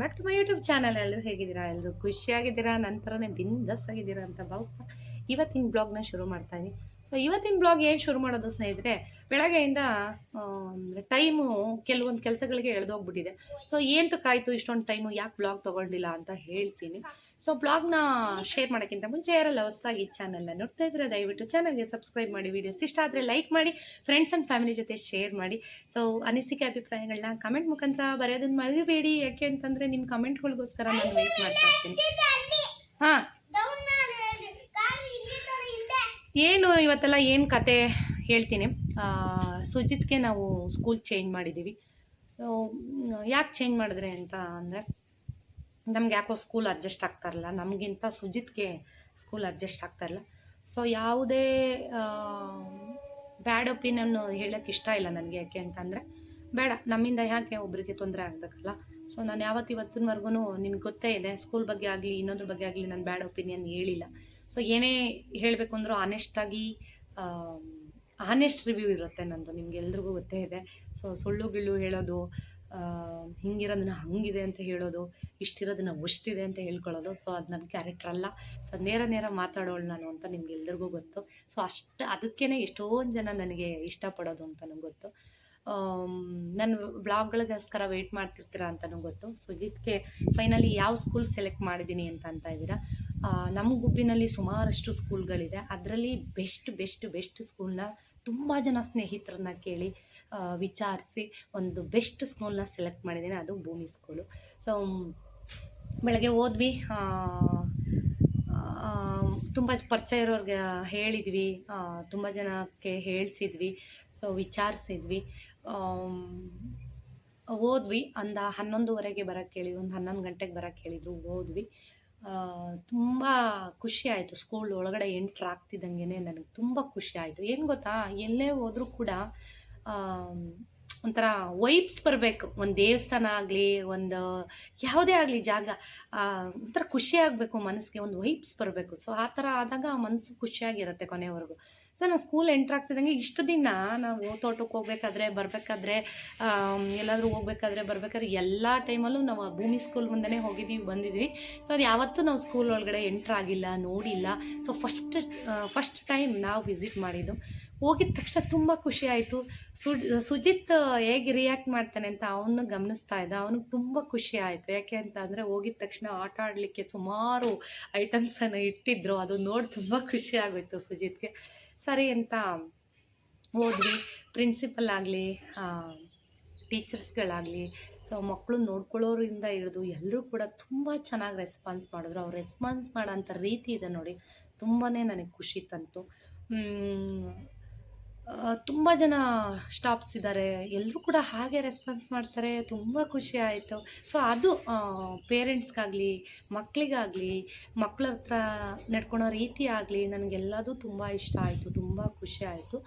Back to my YouTube channel. ಎಲ್ಲರೂ ಹೇಗಿದ್ದೀರಾ? ಎಲ್ಲರೂ ಖುಷಿಯಾಗಿದ್ದೀರಾ? ನಂತರನೇ ಬಿಂದಸ್ ಆಗಿದ್ದೀರಾ ಅಂತ ಭಾವಿಸ್ತಾ ಇವತ್ತಿನ ಬ್ಲಾಗ್ನ ಶುರು ಮಾಡ್ತಾ ಇದ್ದೀನಿ. ಸೊ ಇವತ್ತಿನ ಬ್ಲಾಗ್ ಏನು ಶುರು ಮಾಡೋದು ಸ್ನೇಹಿತರೆ, ಬೆಳಗ್ಗೆಯಿಂದ ಟೈಮು ಕೆಲವೊಂದು ಕೆಲಸಗಳಿಗೆ ಎಳೆದೋಗ್ಬಿಟ್ಟಿದೆ. ಸೊ ಏಂತಕ್ಕಾಯಿತು ಇಷ್ಟೊಂದು ಟೈಮು, ಯಾಕೆ ಬ್ಲಾಗ್ ತೊಗೊಂಡಿಲ್ಲ ಅಂತ ಹೇಳ್ತೀನಿ. ಸೊ ಬ್ಲಾಗ್ನ ಶೇರ್ ಮಾಡೋಕ್ಕಿಂತ ಮುಂಚೆ ಯಾರೆಲ್ಲ ಹೊಸದಾಗಿ ಈ ಚಾನಲ್ನ ನೋಡ್ತಾ ಇದ್ರೆ ದಯವಿಟ್ಟು ಚಾನಲ್ಗೆ ಸಬ್ಸ್ಕ್ರೈಬ್ ಮಾಡಿ, ವೀಡಿಯೋಸ್ ಇಷ್ಟ ಆದರೆ ಲೈಕ್ ಮಾಡಿ, ಫ್ರೆಂಡ್ಸ್ ಆ್ಯಂಡ್ ಫ್ಯಾಮಿಲಿ ಜೊತೆ ಶೇರ್ ಮಾಡಿ. ಸೊ ಅನಿಸಿಕೆ ಅಭಿಪ್ರಾಯಗಳನ್ನ ಕಮೆಂಟ್ ಮುಖಾಂತರ ಬರೆಯೋದನ್ನು ಮರಿಬೇಡಿ. ಯಾಕೆ ಅಂತಂದರೆ ನಿಮ್ಮ ಕಮೆಂಟ್ಗಳಿಗೋಸ್ಕರ ನಾನು ವೆಯ್ಟ್ ಮಾಡ್ತಾ ಇರ್ತೀನಿ. ಹಾಂ, ಏನು ಇವತ್ತೆಲ್ಲ ಏನು ಕತೆ ಹೇಳ್ತೀನಿ. ಸುಜಿತ್ಗೆ ನಾವು ಸ್ಕೂಲ್ ಚೇಂಜ್ ಮಾಡಿದ್ದೀವಿ. ಸೊ ಯಾಕೆ ಚೇಂಜ್ ಮಾಡಿದ್ರೆ ಅಂತ ಅಂದರೆ, ನಮ್ಗೆ ಯಾಕೋ ಸ್ಕೂಲ್ ಅಡ್ಜಸ್ಟ್ ಆಗ್ತಾಯಿರಲ್ಲ, ನಮಗಿಂತ ಸುಜಿತ್ಗೆ ಸ್ಕೂಲ್ ಅಡ್ಜಸ್ಟ್ ಆಗ್ತಾಯಿರಲ್ಲ. ಸೊ ಯಾವುದೇ ಬ್ಯಾಡ್ ಒಪಿನಿಯನ್ ಹೇಳೋಕ್ಕೆ ಇಷ್ಟ ಇಲ್ಲ ನನಗೆ. ಯಾಕೆ ಅಂತಂದರೆ, ಬೇಡ, ನಮ್ಮಿಂದ ಯಾಕೆ ಒಬ್ಬರಿಗೆ ತೊಂದರೆ ಆಗಬೇಕಲ್ಲ. ಸೊ ನಾನು ಇವತ್ತಿನವರೆಗೂ ನಿಮ್ಗೆ ಗೊತ್ತೇ ಇದೆ, ಸ್ಕೂಲ್ ಬಗ್ಗೆ ಆಗಲಿ ಇನ್ನೊಂದ್ರ ಬಗ್ಗೆ ಆಗಲಿ ನಾನು ಬ್ಯಾಡ್ ಒಪಿನಿಯನ್ ಹೇಳಿಲ್ಲ. ಸೊ ಏನೇ ಹೇಳಬೇಕು ಅಂದರೂ ಆನೆಸ್ಟ್ ರಿವ್ಯೂ ಇರುತ್ತೆ ನಂದು, ನಿಮ್ಗೆಲ್ರಿಗೂ ಗೊತ್ತೇ ಇದೆ. ಸೊ ಸುಳ್ಳು ಗಿಳ್ಳು ಹೇಳೋದು, ಹಿಂಗಿರೋದನ್ನ ಹಂಗಿದೆ ಅಂತ ಹೇಳೋದು, ಇಷ್ಟಿರೋದನ್ನ ಅಷ್ಟಿದೆ ಅಂತ ಹೇಳ್ಕೊಳ್ಳೋದು, ಸೊ ಅದು ನನ್ನ ಕ್ಯಾರೆಕ್ಟರ್ ಅಲ್ಲ. ಸೊ ನೇರ ಮಾತಾಡೋಳು ನಾನು ಅಂತ ನಿಮ್ಗೆಲ್ರಿಗೂ ಗೊತ್ತು. ಸೊ ಅದಕ್ಕೇ ಎಷ್ಟೊಂದು ಜನ ನನಗೆ ಇಷ್ಟಪಡೋದು ಅಂತ ನನಗೆ ಗೊತ್ತು. ನನ್ನ ಬ್ಲಾಗ್ಗಳಿಗೋಸ್ಕರ ವೆಯ್ಟ್ ಮಾಡ್ತಿರ್ತೀರ ಅಂತಲೂ ಗೊತ್ತು. ಸುಜಿತ್ಗೆ ಫೈನಲಿ ಯಾವ ಸ್ಕೂಲ್ ಸೆಲೆಕ್ಟ್ ಮಾಡಿದ್ದೀನಿ ಅಂತ ಇದ್ದೀರಾ. ನಮ್ಮ ಗುಬ್ಬಿನಲ್ಲಿ ಸುಮಾರಷ್ಟು ಸ್ಕೂಲ್ಗಳಿದೆ. ಅದರಲ್ಲಿ ಬೆಸ್ಟ್ ಸ್ಕೂಲ್ನ ತುಂಬ ಜನ ಸ್ನೇಹಿತರನ್ನ ಕೇಳಿ ವಿಚಾರಿಸಿ ಒಂದು ಬೆಸ್ಟ್ ಸ್ಕೂಲ್ನ ಸೆಲೆಕ್ಟ್ ಮಾಡಿದ್ದೀನಿ. ಅದು ಭೂಮಿ ಸ್ಕೂಲು. ಸೊ ಬೆಳಗ್ಗೆ ಹೋದ್ವಿ, ತುಂಬ ಪರಿಚಯ ಇರೋರಿಗೆ ಹೇಳಿದ್ವಿ, ತುಂಬ ಜನಕ್ಕೆ ಹೇಳಿಸಿದ್ವಿ. ಸೊ ವಿಚಾರಿಸಿದ್ವಿ, ಹೋದ್ವಿ. 11:30ಗೆ ಬರೋಕ್ಕೆ ಹೇಳಿದ್ರು, ಒಂದು 11 ಗಂಟೆಗೆ ಬರೋಕ್ಕೆ ಹೇಳಿದ್ರು. ಹೋದ್ವಿ. ತುಂಬ ಖುಷಿ ಆಯಿತು. ಸ್ಕೂಲ್ ಒಳಗಡೆ ಎಂಟ್ರ್ ಆಗ್ತಿದ್ದಂಗೆ ನನಗೆ ತುಂಬ ಖುಷಿ ಆಯಿತು. ಏನು ಗೊತ್ತಾ, ಎಲ್ಲೇ ಹೋದರೂ ಕೂಡ ಒಂಥರ ವೈಬ್ಸ್ ಬರಬೇಕು. ಒಂದು ದೇವಸ್ಥಾನ ಆಗಲಿ, ಒಂದು ಯಾವುದೇ ಆಗಲಿ ಜಾಗ, ಒಂಥರ ಖುಷಿ ಆಗಬೇಕು ಮನಸ್ಸಿಗೆ, ಒಂದು ವೈಬ್ಸ್ ಬರಬೇಕು. ಸೊ ಆ ಥರ ಆದಾಗ ಮನಸ್ಸು ಖುಷಿಯಾಗಿರುತ್ತೆ ಕೊನೆವರೆಗೂ. ಸೊ ನಾನು ಸ್ಕೂಲ್ ಎಂಟ್ರ್ ಆಗ್ತಿದ್ದಂಗೆ, ಇಷ್ಟು ದಿನ ನಾವು ತೋಟಕ್ಕೆ ಹೋಗ್ಬೇಕಾದ್ರೆ ಬರಬೇಕಾದ್ರೆ, ಎಲ್ಲಾದರೂ ಹೋಗ್ಬೇಕಾದ್ರೆ ಬರಬೇಕಾದ್ರೆ ಎಲ್ಲ ಟೈಮಲ್ಲೂ ನಾವು ಭೂಮಿ ಸ್ಕೂಲ್ ಮುಂದೆನೇ ಹೋಗಿದ್ದೀವಿ ಬಂದಿದ್ವಿ. ಸೊ ಅದು ಯಾವತ್ತೂ ನಾವು ಸ್ಕೂಲ್ ಒಳಗಡೆ ಎಂಟ್ರ್ ಆಗಿಲ್ಲ, ನೋಡಿಲ್ಲ. ಸೊ ಫಸ್ಟ್ ಟೈಮ್ ನಾವು ವಿಸಿಟ್ ಮಾಡಿದ್ದು. ಹೋಗಿದ ತಕ್ಷಣ ತುಂಬ ಖುಷಿ ಆಯಿತು. ಸುಜಿತ್ ಹೇಗೆ ರಿಯಾಕ್ಟ್ ಮಾಡ್ತಾನೆ ಅಂತ ಅವನು ಗಮನಿಸ್ತಾ ಇದ್ದ. ಅವನಿಗೆ ತುಂಬ ಖುಷಿ ಆಯಿತು. ಯಾಕೆ ಅಂತ ಅಂದರೆ, ಹೋಗಿದ ತಕ್ಷಣ ಆಟ ಆಡಲಿಕ್ಕೆ ಸುಮಾರು ಐಟಮ್ಸನ್ನು ಇಟ್ಟಿದ್ರು. ಅದು ನೋಡಿ ತುಂಬ ಖುಷಿ ಆಗೋಯ್ತು ಸುಜಿತ್ಗೆ. ಸರಿ ಅಂತ ಹೋದ್ವಿ. ಪ್ರಿನ್ಸಿಪಲ್ ಆಗಲಿ, ಟೀಚರ್ಸ್ಗಳಾಗಲಿ, ಸೊ ಮಕ್ಕಳು ನೋಡ್ಕೊಳ್ಳೋರಿಂದ ಹಿಡಿದು ಎಲ್ಲರೂ ಕೂಡ ತುಂಬ ಚೆನ್ನಾಗಿ ರೆಸ್ಪಾನ್ಸ್ ಮಾಡಿದ್ರು. ಅವ್ರು ರೆಸ್ಪಾನ್ಸ್ ಮಾಡೋಂಥ ರೀತಿ ಇದೆ ನೋಡಿ, ತುಂಬಾ ನನಗೆ ಖುಷಿ ತಂತು. ತುಂಬ ಜನ ಸ್ಟಾಫ್ಸ್ ಇದ್ದಾರೆ, ಎಲ್ಲರೂ ಕೂಡ ಹಾಗೆ ರೆಸ್ಪಾನ್ಸ್ ಮಾಡ್ತಾರೆ. ತುಂಬ ಖುಷಿ ಆಯಿತು. ಸೊ ಅದು ಪೇರೆಂಟ್ಸ್ಗಾಗಲಿ, ಮಕ್ಕಳಿಗಾಗಲಿ, ಮಕ್ಕಳ ಹತ್ರ ನಡ್ಕೊಳೋ ರೀತಿ ಆಗಲಿ ನನಗೆಲ್ಲದೂ ತುಂಬ ಇಷ್ಟ ಆಯಿತು, ತುಂಬ ಖುಷಿ ಆಯಿತು.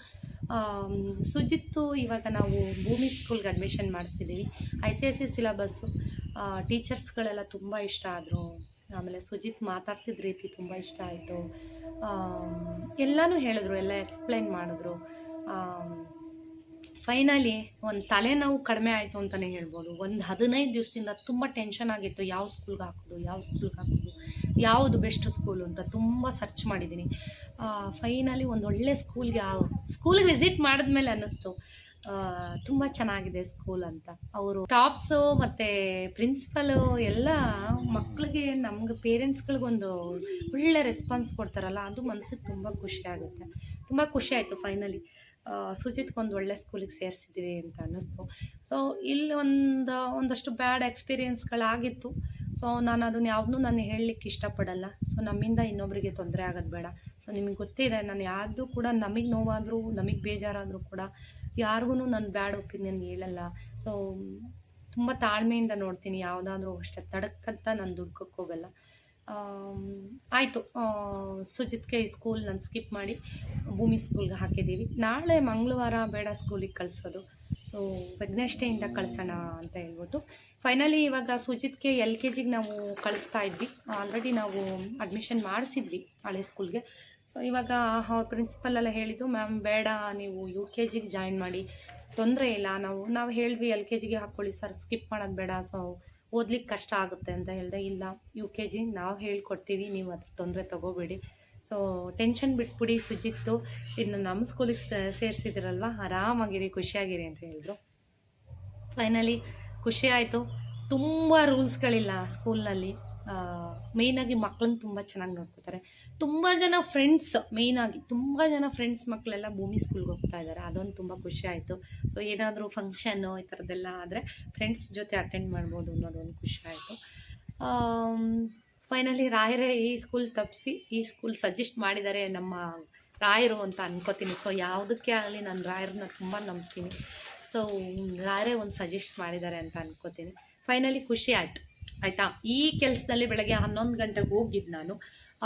ಸುಜಿತ್ತು ಇವಾಗ ನಾವು ಭೂಮಿ ಸ್ಕೂಲ್ಗೆ ಅಡ್ಮಿಷನ್ ಮಾಡಿಸಿದ್ದೀವಿ. ICSE syllabus. ಟೀಚರ್ಸ್ಗಳೆಲ್ಲ ತುಂಬ ಇಷ್ಟ ಆದರು. ಆಮೇಲೆ ಸುಜಿತ್ ಮಾತಾಡ್ಸಿದ ರೀತಿ ತುಂಬ ಇಷ್ಟ ಆಯಿತು. ಎಲ್ಲನೂ ಹೇಳಿದ್ರು, ಎಲ್ಲ ಎಕ್ಸ್ಪ್ಲೈನ್ ಮಾಡಿದ್ರು. ಫೈನಲಿ ಒಂದು ತಲೆನೋವು ಕಡಿಮೆ ಆಯಿತು ಅಂತಲೇ ಹೇಳ್ಬೋದು. ಒಂದು 15 ದಿವಸದಿಂದ ತುಂಬ ಟೆನ್ಷನ್ ಆಗಿತ್ತು, ಯಾವ ಸ್ಕೂಲ್ಗೆ ಹಾಕೋದು, ಯಾವುದು ಬೆಸ್ಟ್ ಸ್ಕೂಲು ಅಂತ ತುಂಬ ಸರ್ಚ್ ಮಾಡಿದ್ದೀನಿ. ಫೈನಲಿ ಒಂದು ಒಳ್ಳೆ ಸ್ಕೂಲಿಗೆ ವಿಸಿಟ್ ಮಾಡಿದ್ಮೇಲೆ ಅನ್ನಿಸ್ತು ತುಂಬ ಚೆನ್ನಾಗಿದೆ ಸ್ಕೂಲ್ ಅಂತ. ಅವರು ಸ್ಟಾಫ್ಸು ಮತ್ತು ಪ್ರಿನ್ಸಿಪಲು ಎಲ್ಲ ಮಕ್ಕಳಿಗೆ, ನಮ್ಗೆ ಪೇರೆಂಟ್ಸ್ಗಳಿಗೊಂದು ಒಳ್ಳೆ ರೆಸ್ಪಾನ್ಸ್ ಕೊಡ್ತಾರಲ್ಲ, ಅದು ಮನಸ್ಸಿಗೆ ತುಂಬ ಖುಷಿ ಆಗುತ್ತೆ. ತುಂಬ ಖುಷಿ ಆಯಿತು. ಫೈನಲಿ ಸುಜಿತ್ಗೊಂದು ಒಳ್ಳೆ ಸ್ಕೂಲಿಗೆ ಸೇರಿಸಿದ್ವಿ ಅಂತ ಅನ್ನಿಸ್ತು. ಸೊ ಇಲ್ಲಿ ಒಂದಷ್ಟು ಬ್ಯಾಡ್ ಎಕ್ಸ್ಪೀರಿಯೆನ್ಸ್ಗಳಾಗಿತ್ತು. ಸೊ ನಾನು ಅದನ್ನು ಯಾವುದನ್ನೂ ನಾನು ಹೇಳಲಿಕ್ಕೆ ಇಷ್ಟಪಡಲ್ಲ. ಸೊ ನಮ್ಮಿಂದ ಇನ್ನೊಬ್ಬರಿಗೆ ತೊಂದರೆ ಆಗೋದು ಬೇಡ. ಸೊ ನಿಮಗೆ ಗೊತ್ತಿದೆ, ನಾನು ಯಾರ್ದು ಕೂಡ ನಮಗೆ ನೋವಾದರೂ, ನಮಗೆ ಬೇಜಾರಾದರೂ ಕೂಡ ಯಾರಿಗೂ ನಾನು ಬ್ಯಾಡ್ ಒಪಿನಿಯನ್ ಹೇಳಲ್ಲ. ಸೊ ತುಂಬ ತಾಳ್ಮೆಯಿಂದ ನೋಡ್ತೀನಿ. ಯಾವುದಾದ್ರೂ ಅಷ್ಟೇ ತಡಕ್ಕಂತ ನಾನು ದುಡ್ಕೋಕ್ಕೆ ಹೋಗಲ್ಲ. ಆಯಿತು, ಸುಜಿತ್ಗೆ ಈ ಸ್ಕೂಲ್ ನಾನು ಸ್ಕಿಪ್ ಮಾಡಿ ಭೂಮಿ ಸ್ಕೂಲ್ಗೆ ಹಾಕಿದ್ದೀವಿ. ನಾಳೆ ಮಂಗಳವಾರ ಬೇಡ ಸ್ಕೂಲಿಗೆ ಕಳಿಸೋದು, ಸೊ ವೆಡ್ನೆಸ್ಡೇಯಿಂದ ಕಳಿಸೋಣ ಅಂತ ಹೇಳ್ಬಿಟ್ಟು ಫೈನಲಿ ಇವಾಗ ಸುಜಿತ್ಗೆ LKGಗೆ ನಾವು ಕಳಿಸ್ತಾ ಇದ್ವಿ. ಆಲ್ರೆಡಿ ನಾವು ಅಡ್ಮಿಷನ್ ಮಾಡಿಸಿದ್ವಿ ಹಳೆ ಸ್ಕೂಲ್ಗೆ. ಸೊ ಇವಾಗ ಪ್ರಿನ್ಸಿಪಲ್ಲೆಲ್ಲ ಹೇಳಿದ್ದು, ಮ್ಯಾಮ್ ಬೇಡ, ನೀವು UKGಗೆ ಜಾಯಿನ್ ಮಾಡಿ, ತೊಂದರೆ ಇಲ್ಲ. ನಾವು ಹೇಳಿದ್ವಿ LKGಗೆ ಹಾಕ್ಕೊಳ್ಳಿ ಸರ್, ಸ್ಕಿಪ್ ಮಾಡೋದು ಬೇಡ. ಸೊ ಓದ್ಲಿಕ್ಕೆ ಕಷ್ಟ ಆಗುತ್ತೆ ಅಂತ ಹೇಳಿದೆ. ಇಲ್ಲ UKG ನಾವು ಹೇಳ್ಕೊಡ್ತೀವಿ, ನೀವು ಅದ್ರ ತೊಂದರೆ ತೊಗೋಬೇಡಿ, ಸೊ ಟೆನ್ಷನ್ ಬಿಟ್ಬಿಡಿ ಸುಜಿತ್ತು, ಇನ್ನು ನಮ್ಮ ಸ್ಕೂಲಿಗೆ ಸೇರಿಸಿದ್ರಲ್ವ, ಆರಾಮಾಗಿರಿ, ಖುಷಿಯಾಗಿರಿ ಅಂತ ಹೇಳಿದ್ರು. ಫೈನಲಿ ಖುಷಿ ಆಯಿತು. ತುಂಬ ರೂಲ್ಸ್ಗಳಿಲ್ಲ ಸ್ಕೂಲ್ನಲ್ಲಿ. ಮೇಯ್ನಾಗಿ ಮಕ್ಕಳನ್ನ ತುಂಬ ಚೆನ್ನಾಗಿ ನೋಡ್ಕೋತಾರೆ. ತುಂಬ ಜನ ಫ್ರೆಂಡ್ಸ್, ಮೇಯ್ನಾಗಿ ತುಂಬ ಜನ ಫ್ರೆಂಡ್ಸ್ ಮಕ್ಕಳೆಲ್ಲ ಭೂಮಿ ಸ್ಕೂಲ್ಗೆ ಹೋಗ್ತಾ ಇದ್ದಾರೆ, ಅದೊಂದು ತುಂಬ ಖುಷಿ ಆಯಿತು. ಸೊ ಏನಾದರೂ ಫಂಕ್ಷನ್ನು ಈ ಥರದ್ದೆಲ್ಲ ಆದರೆ ಫ್ರೆಂಡ್ಸ್ ಜೊತೆ ಅಟೆಂಡ್ ಮಾಡ್ಬೋದು ಅನ್ನೋದೊಂದು ಖುಷಿ ಆಯಿತು. ಫೈನಲಿ ರಾಯರೇ ಈ ಸ್ಕೂಲ್ ತಪ್ಪಿಸಿ ಈ ಸ್ಕೂಲ್ ಸಜೆಸ್ಟ್ ಮಾಡಿದ್ದಾರೆ ನಮ್ಮ ರಾಯರು ಅಂತ ಅನ್ಕೋತೀನಿ. ಸೊ ಯಾವುದಕ್ಕೆ ಆಗಲಿ ನಾನು ರಾಯರನ್ನ ತುಂಬ ನಂಬ್ತೀನಿ. ಸೊ ರಾಯರೇ ಒಂದು ಸಜೆಸ್ಟ್ ಮಾಡಿದ್ದಾರೆ ಅಂತ ಅನ್ಕೋತೀನಿ. ಫೈನಲಿ ಖುಷಿ ಆಯಿತು. ಆಯಿತಾ, ಈ ಕೆಲಸದಲ್ಲಿ ಬೆಳಗ್ಗೆ 11 ಗಂಟೆಗೆ ಹೋಗಿದ್ದು ನಾನು.